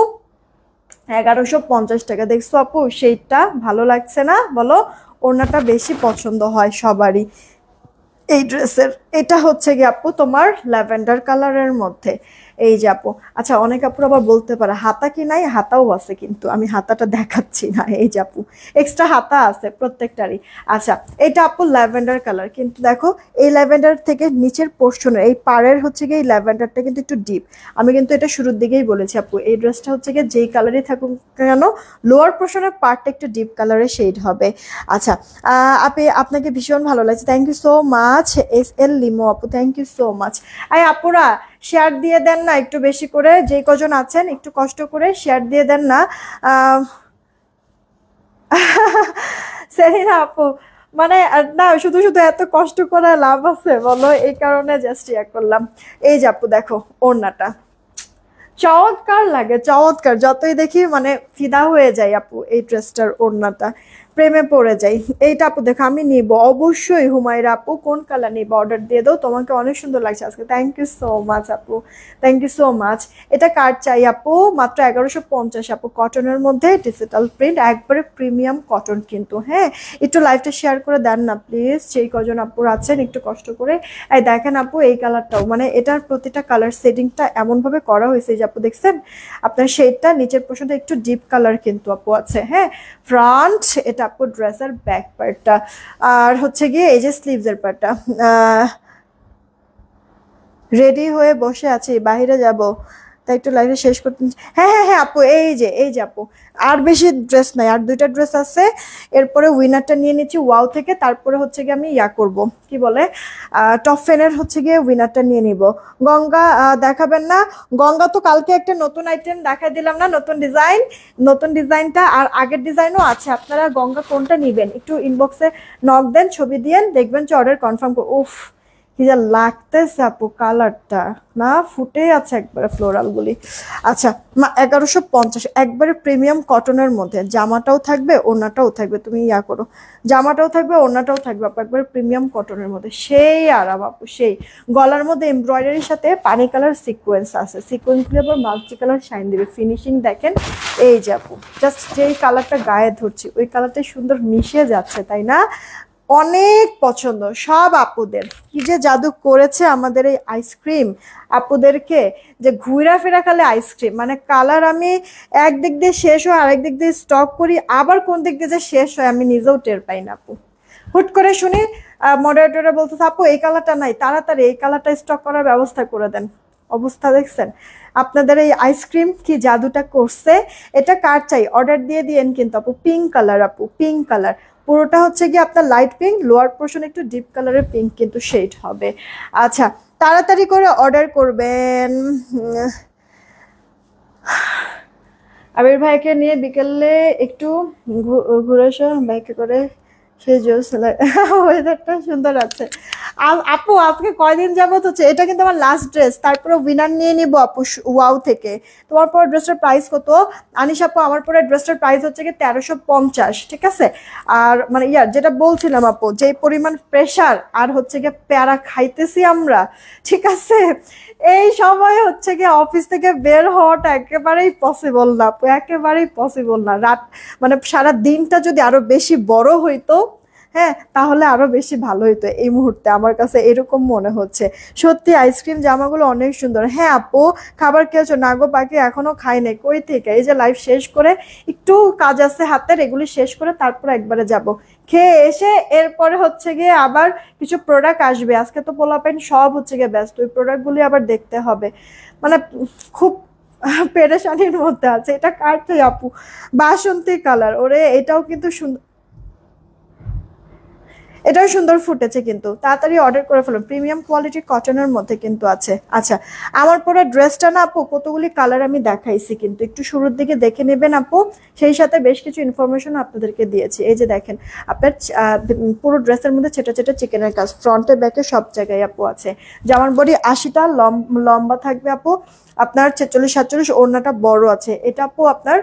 1150 টাকা। দেখছো আপু সেইটা ভালো লাগছে না বলো? ওড়নাটা বেশি পছন্দ হয় সবারই এই ড্রেসের। এটা হচ্ছে গিয়ে আপু তোমার ল্যাভেন্ডার কালারের মধ্যে, এই যে আপু। আচ্ছা অনেক আপুর আবার বলতে পারে হাতা কি নাই, হাতাও আছে কিন্তু আমি হাতাটা দেখাচ্ছি না। এই যে আপু এক্সট্রা হাতা আছে প্রত্যেকটারই। আচ্ছা এটা আপু ল্যাভেন্ডার কালার, কিন্তু দেখো এই ল্যাভেন্ডার থেকে নিচের পোর্শনের এই পাড়ের হচ্ছে গিয়ে এই ল্যাভেন্ডারটা কিন্তু একটু ডিপ। আমি কিন্তু এটা শুরুর দিকেই বলেছি আপু, এই ড্রেসটা হচ্ছে গিয়ে যেই কালারই থাকুক কেন লোয়ার পোর্শনের পার্টটা একটু ডিপ কালারের শেড হবে। আচ্ছা আপনাকে ভীষণ ভালো লাগছে, thank you so much. SL Limo আপু থ্যাংক ইউ সো মাচ। আপুরা শেয়ার দিয়ে দেন না একটু বেশি করে, যে কজন আছেন একটু কষ্ট করে শেয়ার দিয়ে দেন না। সেরিনা আপু মানে না, শুধু শুধু এত কষ্ট করে লাভ আছে বলো? এই কারণে জাস্ট ইয়া করলাম। এই যে আপু দেখো ওড়নাটা চমৎকার লাগে, চমৎকার, যতই দেখি মানে ফিদা হয়ে যায় আপু এই ড্রেসটার ওড়নাটা। প্রেমে পড়ে যাই। এইটা আপু দেখো আমি নিব অবশ্যই। হুমায়রা আপু কোন কালার নিব, অর্ডার দিয়ে দাও, তোমাকে অনেক সুন্দর লাগছে আজকে। থ্যাংক ইউ সো মাচ আপু, থ্যাংক ইউ সো মাচ। এটা কার চাই আপু? মাত্র 1150 আপু, কটনের মধ্যে ডিজিটাল প্রিন্ট, একবারে প্রিমিয়াম কটন কিন্তু। হ্যাঁ, একটু লাইভটা শেয়ার করে দেন না প্লিজ, যেই কজন আপুর আছেন একটু কষ্ট করে। এই দেখেন আপু এই কালারটাও, মানে এটার প্রতিটা কালার সেটিংটা এমনভাবে করা হয়েছে যে আপু দেখছেন আপনার শেডটা নিচের পোর্শনটা একটু ডিপ কালার কিন্তু আপু আছে। হ্যাঁ, ফ্রন্ট এটা আপু ড্রেসের ব্যাক পার্টটা, আর হচ্ছে গিয়ে এই যে স্লিভসের পার্টটা। রেডি হয়ে বসে আছি, বাইরে যাব, তাই একটু লাইভে শেষ করতে। হ্যাঁ হ্যাঁ হ্যাঁ আপু, এই যে আপু আর বেশি ড্রেস নাই, আর 2টা ড্রেস আছে, এরপরে উইনারটা নিয়ে নিচ্ছি ওয়াও থেকে, তারপরে হচ্ছে গিয়ে আমি করব কি বলে টপ ফেনের হচ্ছে গিয়ে উইনারটা নিয়ে নিব। গঙ্গা দেখাবেন না? গঙ্গা তো কালকে একটা নতুন আইটেম দেখাই দিলাম না, নতুন ডিজাইন, নতুন ডিজাইনটা আর আগের ডিজাইনও আছে। আপনারা গঙ্গা কোনটা নিবেন একটু ইনবক্সে নক দেন, ছবি দিয়েন, দেখবেন যে অর্ডার কনফার্ম। উফ কি যা লাগতেছে আপু, কালারটা না ফুটে আছে একবারে ফ্লোরাল গুলি। আচ্ছা 1150, একবারে প্রিমিয়াম কটনের মধ্যে, জামাটাও থাকবে ওড়নাটাও থাকবে, তুমি করো, জামাটাও থাকবে ওড়নাটাও থাকবে আপু, একবারে প্রিমিয়াম কটনের মধ্যে, সেই আরাম আপু সেই। গলার মধ্যে এমব্রয়ডারির সাথে পানি কালার সিকোয়েন্স আছে, সিকোয়েন্সগুলো আবার মাল্টি কালার শাইন দিবে, ফিনিশিং দেখেন। এই যে আপু জাস্ট যেই কালারটা গায়ে ধরছি ওই কালারটাই সুন্দর মিশে যাচ্ছে, তাই না? অনেক পছন্দ সব আপুদের। কি যে জাদু করেছে আমাদের এই আইসক্রিম আপুদেরকে, যে ঘুরা ফেরা খালে আইসক্রিম, মানে কালার আমি একদিক দিয়ে শেষ হয় আরেক দিক দিয়ে স্টক করি, আবার কোন দিক দিয়ে যে শেষ হয় আমি নিজেও টের পাই না আপু। হুট করে শুনি মডারেটররা বলতেছে আপু এই কালারটা নাই, তাড়াতাড়ি এই কালারটা স্টক করার ব্যবস্থা করে দেন। অবস্থা দেখছেন আপনাদের এই আইসক্রিম কি জাদুটা করছে। এটা কার চাই অর্ডার দিয়ে দিয়েন কিন্তু আপু। পিঙ্ক কালার আপু, পিঙ্ক কালার, পুরোটা হচ্ছে কি আপনার লাইট পিঙ্ক, লোয়ার পোর্শন একটু ডিপ কালারের পিঙ্ক কিন্তু শেড হবে। আচ্ছা তাড়াতাড়ি করে অর্ডার করবেন। আবির ভাইকে নিয়ে বিকেলে একটু ঘুরে এসো বাইকে করে, সেই জোস ওয়েদারটা সুন্দর আছে। আপু আজকে কয়দিন যাবত হচ্ছে, এটা কিন্তু আমার লাস্ট ড্রেস, তারপরে উইনার নিয়ে নিবো আপু ওয়াও থেকে। তোমার পরে ড্রেসটার প্রাইস কত আনিস আপু? আমার পরে ড্রেসটার প্রাইস হচ্ছে কি 1350, ঠিক আছে? আর মানে যেটা বলছিলাম আপু, যে পরিমাণ প্রেশার আর হচ্ছে গিয়ে প্যারা খাইতেছি আমরা, ঠিক আছে, এই সময় হচ্ছে গিয়ে অফিস থেকে বের হওয়াটা একেবারেই পসিবল না আপু, একেবারেই পসিবল না। রাত মানে সারা দিনটা যদি আরো বেশি বড় হইতো, হ্যাঁ, তাহলে আরো বেশি ভালো হইতো। এই মুহূর্তে আমার কাছে এরকম মনে হচ্ছে। সত্যি আইসক্রিম জামাগুলো অনেক সুন্দর। হ্যাঁ আপু খাবার খেয়েছো? না গো বাকি এখনো খাই নাই। কই থেকে? এই যে লাইভ শেষ করে একটু কাজ আছে হাতের, এগুলি শেষ করে তারপর একবারে যাব, খেয়ে এসে এরপরে হচ্ছে গিয়ে আবার কিছু প্রোডাক্ট আসবে। আজকে তো পোলাপাইন সব হচ্ছে গিয়ে ব্যস্ত, ওই প্রোডাক্টগুলি আবার দেখতে হবে, মানে খুব পেরেশানির মধ্যে আছে। এটা কাটছে আপু, বাসন্তী কালার, ওরে এটাও কিন্তু সুন্দর, এটাও সুন্দর ফুটেছে কিন্তু, তাড়াতাড়ি অর্ডার করে ফেলো, প্রিমিয়াম কোয়ালিটির কটনের মধ্যে কিন্তু আছে। আচ্ছা আমার পরে ড্রেসটা না আপু কতগুলি কালার আমি দেখাইছি, কিন্তু একটু শুরুর দিকে দেখে নেবেন আপু, সেই সাথে বেশ কিছু ইনফরমেশন আপনাদেরকে দিয়েছি। এই যে দেখেন আপনার পুরো ড্রেসের মধ্যে ছেটা ছেটা চিকেনের কাজ, ফ্রন্টে ব্যাকে সব জায়গায় আপু আছে। জামার বডি 80টা লম্বা থাকবে আপু, আপনার 46-47, ওড়নাটা বড় আছে। এটা আপু আপনার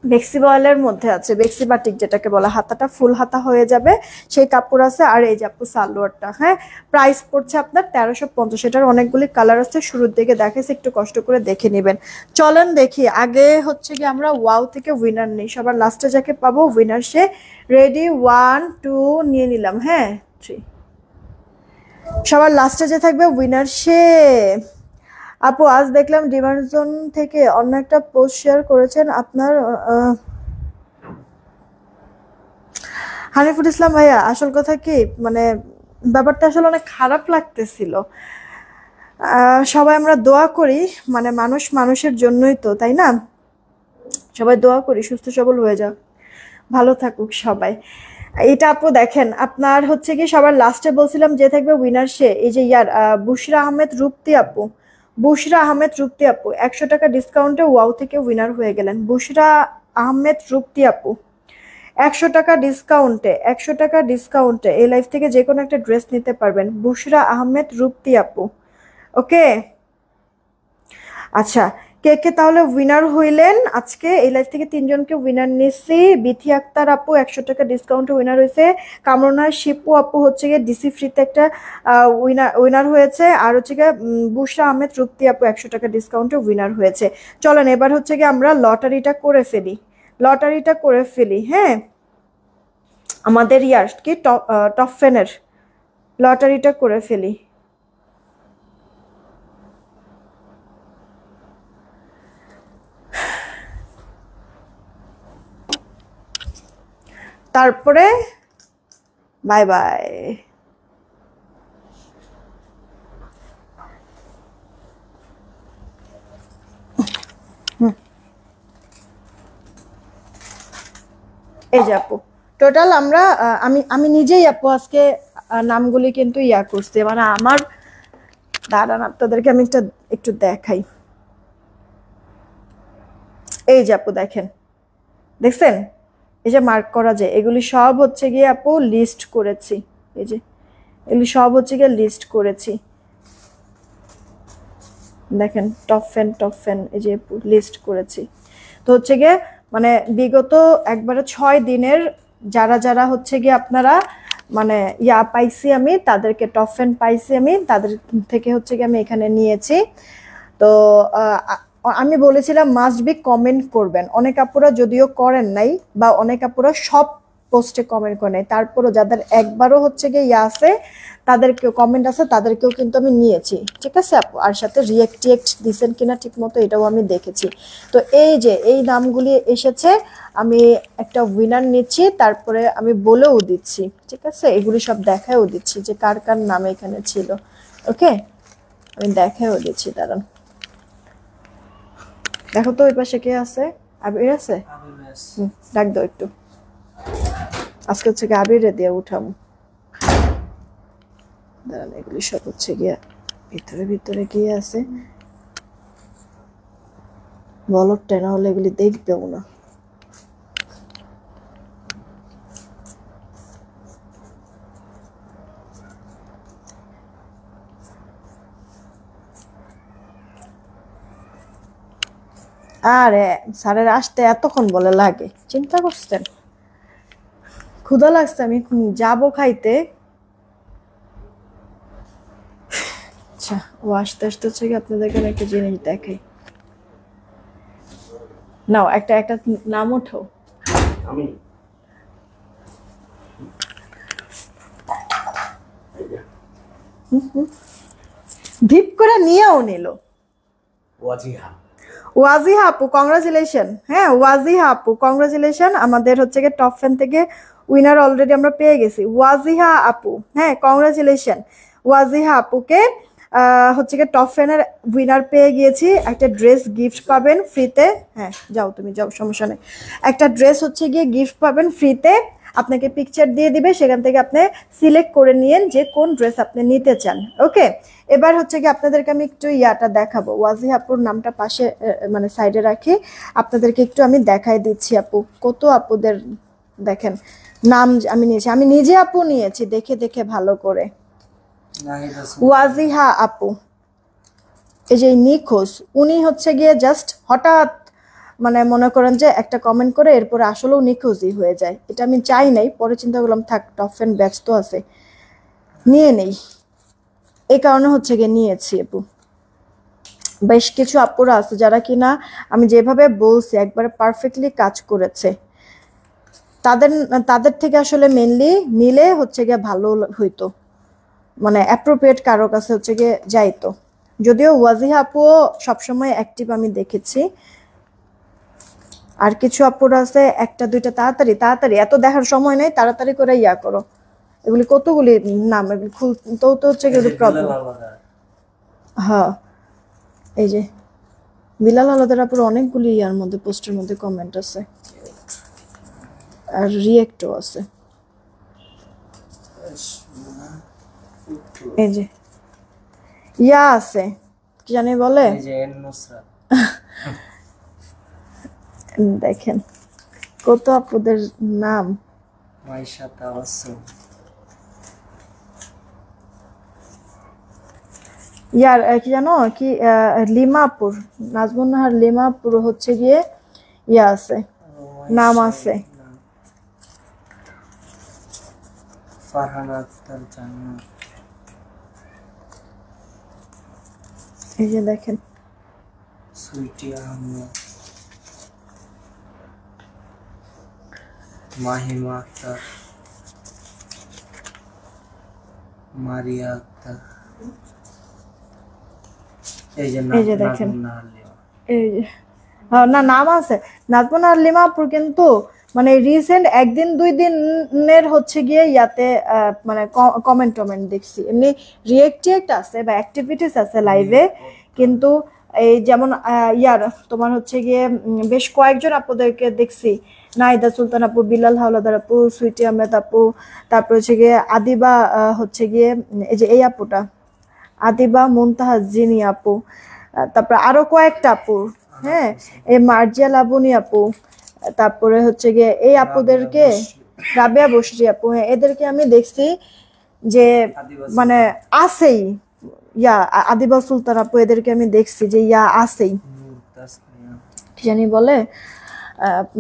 বেক্সি বয়েলের মধ্যে আছে, বেক্সি বাটিক যেটাকে বলা, হাতাটা ফুল হাতা হয়ে যাবে সেই কাপড় আছে। আর এই যে আপু সালোয়ারটা, হ্যাঁ প্রাইস পড়ছে আপনার 1350। এটার অনেকগুলি কালার আছে, শুরুর দিকে দেখেছি, একটু কষ্ট করে দেখে নেবেন। চলেন দেখি, আগে হচ্ছে কি আমরা ওয়াও থেকে উইনার নেই, সবার লাস্টে যাকে পাবো উইনার সে। রেডি 1 2 নিয়ে নিলাম, হ্যাঁ 3, সবার লাস্টে যে থাকবে উইনার সে। আপু আজ দেখলাম ডিমান্ড জোন থেকে অন্য একটা পোস্ট শেয়ার করেছেন আপনার হানিফুল ইসলাম ভাইয়া। আসল কথা কি মানে ব্যাপারটা আসলে অনেক খারাপ লাগতেছিল। সবাই আমরা দোয়া করি, মানে মানুষ মানুষের জন্যই তো, তাই না? সবাই দোয়া করি সুস্থ সবল হয়ে যাক, ভালো থাকুক সবাই। এটা আপু দেখেন আপনার হচ্ছে কি সবার লাস্টে বলছিলাম যে থাকবে উইনার সে। এই যে বুশরা আহমেদ রূপতি আপু, বুশরা আহমেদ রূপতি আপু 100 টাকা ডিসকাউন্টে ওয়াও থেকে উইনার হয়ে গেলেন। বুশরা আহমেদ রূপতি আপু 100 টাকা ডিসকাউন্টে, 100 টাকা ডিসকাউন্টে এই লাইফ থেকে যে কোনো একটা ড্রেস নিতে পারবেন। বুশরা আহমেদ রূপতি আপু, ওকে। আচ্ছা কে কে তাহলে উইনার হইলেন আজকে এই লাইভ থেকে? 3 জনকে উইনার নিচ্ছি। বিথি আক্তার আপু 100 টাকা ডিসকাউন্টে উইনার হয়েছে। কামরুনার শিপু আপু হচ্ছে গিয়ে ডিসি ফ্রিতে একটা উইনার হয়েছে। আর হচ্ছে গিয়ে বুশরা আহমেদ রুপ্তি আপু 100 টাকা ডিসকাউন্টে উইনার হয়েছে। চলেন এবার হচ্ছে গিয়ে আমরা লটারিটা করে ফেলি। হ্যাঁ, আমাদের ইয়ার কি টপ ফ্যানের লটারিটা করে ফেলি। তারপরে বাই বাই। এই যে আপু টোটাল আমরা আমি নিজেই আপু আজকে নামগুলি কিন্তু ইয়া করছি, মানে আমার দাঁড়ান আপনাদেরকে আমি একটু দেখাই। এই যে আপু দেখছেন এই যে মার্ক করা যায়, এগুলি সব হচ্ছে গিয়ে আপু লিস্ট করেছি। এই যে এগুলি সব হচ্ছে গিয়ে লিস্ট করেছি, দেখেন টপ ফ্যান এই যে লিস্ট করেছি। তো হচ্ছে গিয়ে মানে বিগত একবারে 6 দিনের যারা হচ্ছে গিয়ে আপনারা মানে ইয়া পাইছি আমি তাদেরকে, টপ ফ্যান পাইছি আমি তাদের থেকে হচ্ছে গিয়ে আমি এখানে নিয়েছি। তো আমি বলেছিলাম মাস্ট বি কমেন্ট করবেন, অনেক আপুরা যদিও করেন নাই বা অনেক আপুরা সব পোস্টে কমেন্ট করে নাই, তারপরও যাদের একবারও হচ্ছে গিয়ে ইয়া আছে তাদেরকেও কমেন্ট আছে তাদেরকেও কিন্তু আমি নিয়েছি, ঠিক আছে আপু। আর সাথে রিয়েক্ট দিচ্ছেন কিনা ঠিক মতো এটাও আমি দেখেছি। তো এই যে এই নামগুলি এসেছে, আমি একটা উইনার নিচ্ছি, তারপরে আমি বলেও দিচ্ছি, ঠিক আছে, এগুলি সব দেখায়ও দিচ্ছি যে কার কার নাম এখানে ছিল। ওকে, আমি দেখায়ও দিচ্ছি, দাঁড়ান দেখো তো ওই পাশে কে আছে? আবির আছে? ডাক দাও একটু, আজকে হচ্ছে গিয়ে আবিরে দিয়ে উঠাবো। দাঁড়ান এগুলি সব হচ্ছে গিয়ে ভিতরে গিয়ে আছে, বলদটা না হলে এগুলি দেখবেও না। আরে স্যারের আসতে এতক্ষণ বলে লাগে, চিন্তা করছেন? ক্ষুধা লাগছে, আমি যাবো খাইতে। আচ্ছা ও আসতে হচ্ছে কি আপনাদেরকে একটা জিনিস দেখাই। নাও একটা নাম ওঠো। আমি ভিপ করে নিয়েও নিল। ওয়াজিহা আপু কংগ্রাচুলেশন। হ্যাঁ ওয়াজিহা আপু কংগ্রাচুলেশন, আমাদের হচ্ছে গিয়ে টপ ফ্যান থেকে উইনার অলরেডি আমরা পেয়ে গেছি। ওয়াজিহা আপু, হ্যাঁ কংগ্রাচুলেশন ওয়াজিহা আপুকে হচ্ছে গিয়ে টপ ফ্যানের উইনার পেয়ে গিয়েছি। একটা ড্রেস গিফট পাবেন ফ্রিতে। হ্যাঁ যাও তুমি যাও, সমস্যা নেই। একটা ড্রেস হচ্ছে গিয়ে গিফট পাবেন ফ্রিতে, আপনাকে পিকচার দিয়ে দিবে, সেখান থেকে আপনি সিলেক্ট করে নিয়েন যে কোন ড্রেস আপনি নিতে চান। ওকে, এবার হচ্ছে কি আপনাদেরকে আমি একটু ইয়াটা দেখাবো, ওয়াজিহা আপুর নামটা পাশে মানে সাইডে রাখি, আপনাদেরকে একটু আমি দেখাই দিচ্ছি আপু কত আপুদের দেখেন নাম আমি নিয়েছি, আমি নিজে আপু নিয়েছি দেখে ভালো করে। ওয়াজিহা আপু এই যে নিখোঁজ, উনি হচ্ছে গিয়ে জাস্ট হঠাৎ মানে মনে করেন যে একটা কমেন্ট করে এরপরে আসলেও নিখোঁজই হয়ে যায়, এটা আমি চাই নাই, পরে চিন্তা করলাম থাক টপ ফ্যান ব্যস্ত আছে নিয়ে নেই, এই কারণে হচ্ছে গিয়ে নিয়েছি আপু। বেশ কিছু আপুরা আছে যারা কিনা আমি যেভাবে বলছি একবারে পারফেক্টলি কাজ করেছে, তাদের থেকে আসলে মেনলি নিলে হচ্ছে গিয়ে ভালো হইতো, মানে অ্যাপ্রোপ্রিয়েট কারো কাছে হচ্ছে গিয়ে যাইতো। যদিও ওয়াজিহা আপুও সবসময় অ্যাক্টিভ আমি দেখেছি, আর কিছু আপুরা আছে একটা দুইটা তাড়াতাড়ি এত দেখার সময় নেই, তাড়াতাড়ি করে ইয়া করো। এগুলি কতগুলি নাম, এগুলি খুলতেও তো হচ্ছে গিয়ে প্রবলেম। হ্যাঁ এই যে বিলাল আলাদার আপুর অনেকগুলি ইয়ার মধ্যে পোস্টের মধ্যে কমেন্ট আছে আর রিয়েক্টও আছে। এই যে ইয়া আছে কি জানি বলে, দেখেন কত আপুদের নাম। ইয়ার কি জানো কি লিমাপুর, নাজমুন নাহার লিমাপুর হচ্ছে গিয়ে ইয়া আছে, নাম আছে। ফারহানা আক্তার জান্নাত, এই যে দেখেন সুইটি আহমেদ, মাহিমা আক্তার, মারিয়া আক্তার, এই যে দেখেন নাজমুন নাহার লিমা। এই যে না নাম আছে নাজমুন আর লিমাপুর, কিন্তু মানে রিসেন্ট একদিন দুই দিনের হচ্ছে গিয়ে ইয়াতে মানে কমেন্ট টমেন্ট দেখছি, এমনি রিয়েক্ট আছে বা অ্যাক্টিভিটিস আছে লাইভে, কিন্তু এই যেমন ইয়ার তোমার হচ্ছে গিয়ে বেশ কয়েকজন আপুদেরকে দেখছি, নাইদা সুলতান আপু, বিলাল হাওলাদার আপু, সুইটি আহমেদ আপু, তারপর হচ্ছে গিয়ে আদিবা হচ্ছে গিয়ে এই যে এই আপুটা আদিবা মুনতাহা জিনি আপু, তারপর আরো কয়েকটা আপু, হ্যাঁ এই মার্জিয়া লাবণী আপু, তারপরে হচ্ছে গিয়ে এই আপুদেরকে রাবেয়া বসরি আপু, হ্যাঁ এদেরকে আমি দেখছি যে মানে আছেই, ইয়া আদিবা সুলতান আপু, এদেরকে আমি দেখছি যে ইয়া আছেই, কি জানি বলে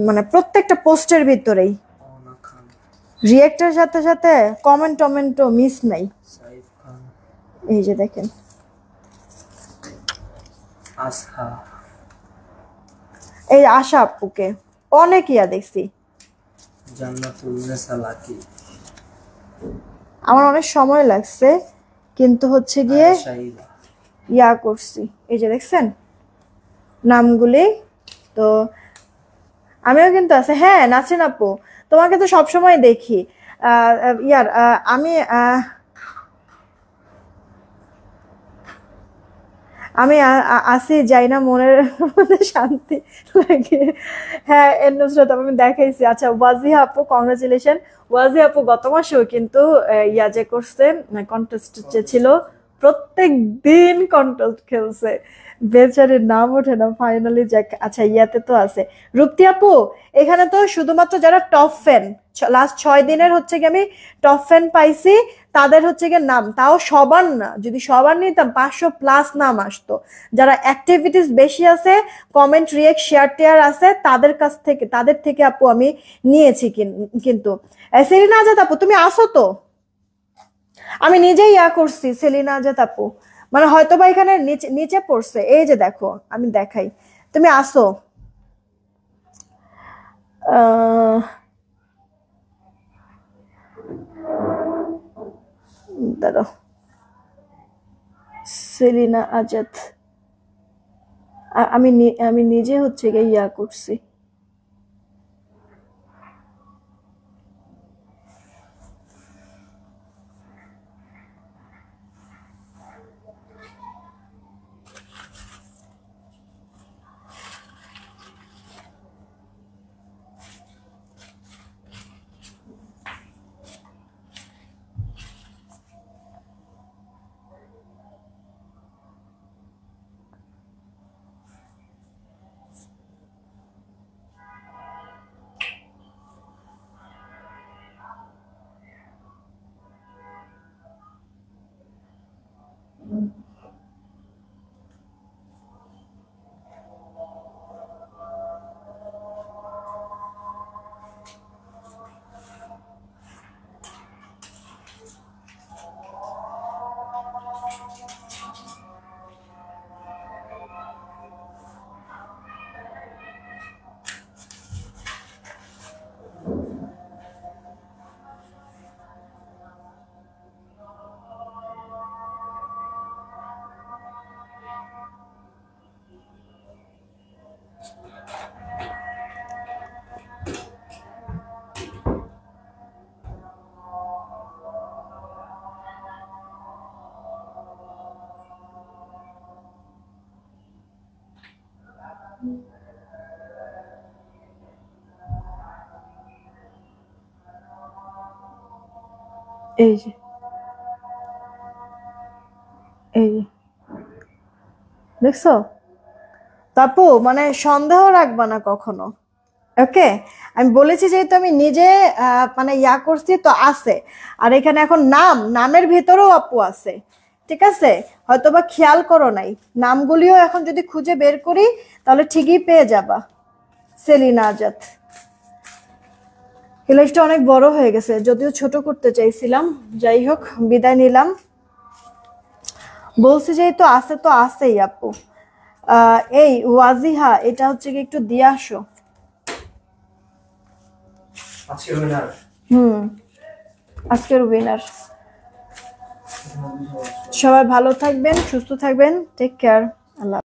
মানে প্রত্যেকটা পোস্টের ভিতরেই রিয়েক্টের সাথে সাথে কমেন্ট টমেন্টও মিস নাই। এই যে দেখেন এই আশা আপুকে অনেক ইয়া দেখছি, আমার অনেক সময় লাগছে কিন্তু হচ্ছে গিয়ে ইয়া করছি, এই যে দেখছেন নামগুলি, তো আমিও কিন্তু আছে। হ্যাঁ নাসরিন আপু, তোমাকে তো সবসময় দেখি ইয়ার আমি আসি যাই না, মনের মধ্যে শান্তি লাগে। হ্যাঁ নুসরাত আমি দেখাইছি। আচ্ছা ওয়াজিহা আপু কংগ্রাচুলেশন। ওয়াজিহা আপু গত মাসেও কিন্তু ইয়া যে করছে কন্টেস্ট যে ছিল, প্রত্যেক দিন কন্টেস্ট খেলছে, বেচারির নাম ওঠে না, ফাইনালি যাক। আচ্ছা ইয়াতে তো আছে রূপতি আপু, এখানে তো শুধুমাত্র যারা টপ ফ্যান, লাস্ট 6 দিনের হচ্ছে কি আমি টপ ফ্যান পাইছি, তাদের হচ্ছে গিয়ে নাম, তাও সবার না, যদি সবার নিতাম 500+ নাম আসতো। যারা অ্যাক্টিভিটিস বেশি আছে, কমেন্ট রিয়েক্ট শেয়ার টেয়ার আছে, তাদের থেকে আপু আমি নিয়েছি। কিন্তু সেলিনা আজাদ আপু তুমি আসো তো, আমি নিজেই ইয়া করছি। সেলিনা আজাদ আপু মানে হয়তো বা এখানে নিচে পড়ছে, এই যে দেখো আমি দেখাই, তুমি আসো। দাঁড়াও, সেলিনা আজাদ আমি নিজে হচ্ছে গিয়ে ইয়া করছি। এই যে দেখছো তাপু, মানে সন্দেহ রাখবা না কখনো, ওকে? আমি বলেছি যেহেতু আমি নিজে মানে ইয়া করছি তো আছে। আর এখানে এখন নামের ভিতরেও আপু আছে, ঠিক আছে, হয়তোবা খেয়াল করো নাই, নামগুলিও এখন যদি খুঁজে বের করি তাহলে ঠিকই পেয়ে যাবা। সেলিনা আজাদ। এই লাইফটা অনেক বড় হয়ে গেছে, যদিও ছোট করতে চাইছিলাম, যাই হোক বিদায় নিলাম। বলছি যেহেতু আছে তো আছেই আপু। এই ওয়াজিহা, এটা হচ্ছে কি একটু দিয়ে আসো। আজকের উইনার। সবাই ভালো থাকবেন, সুস্থ থাকবেন, টেক কেয়ার, আল্লাহ।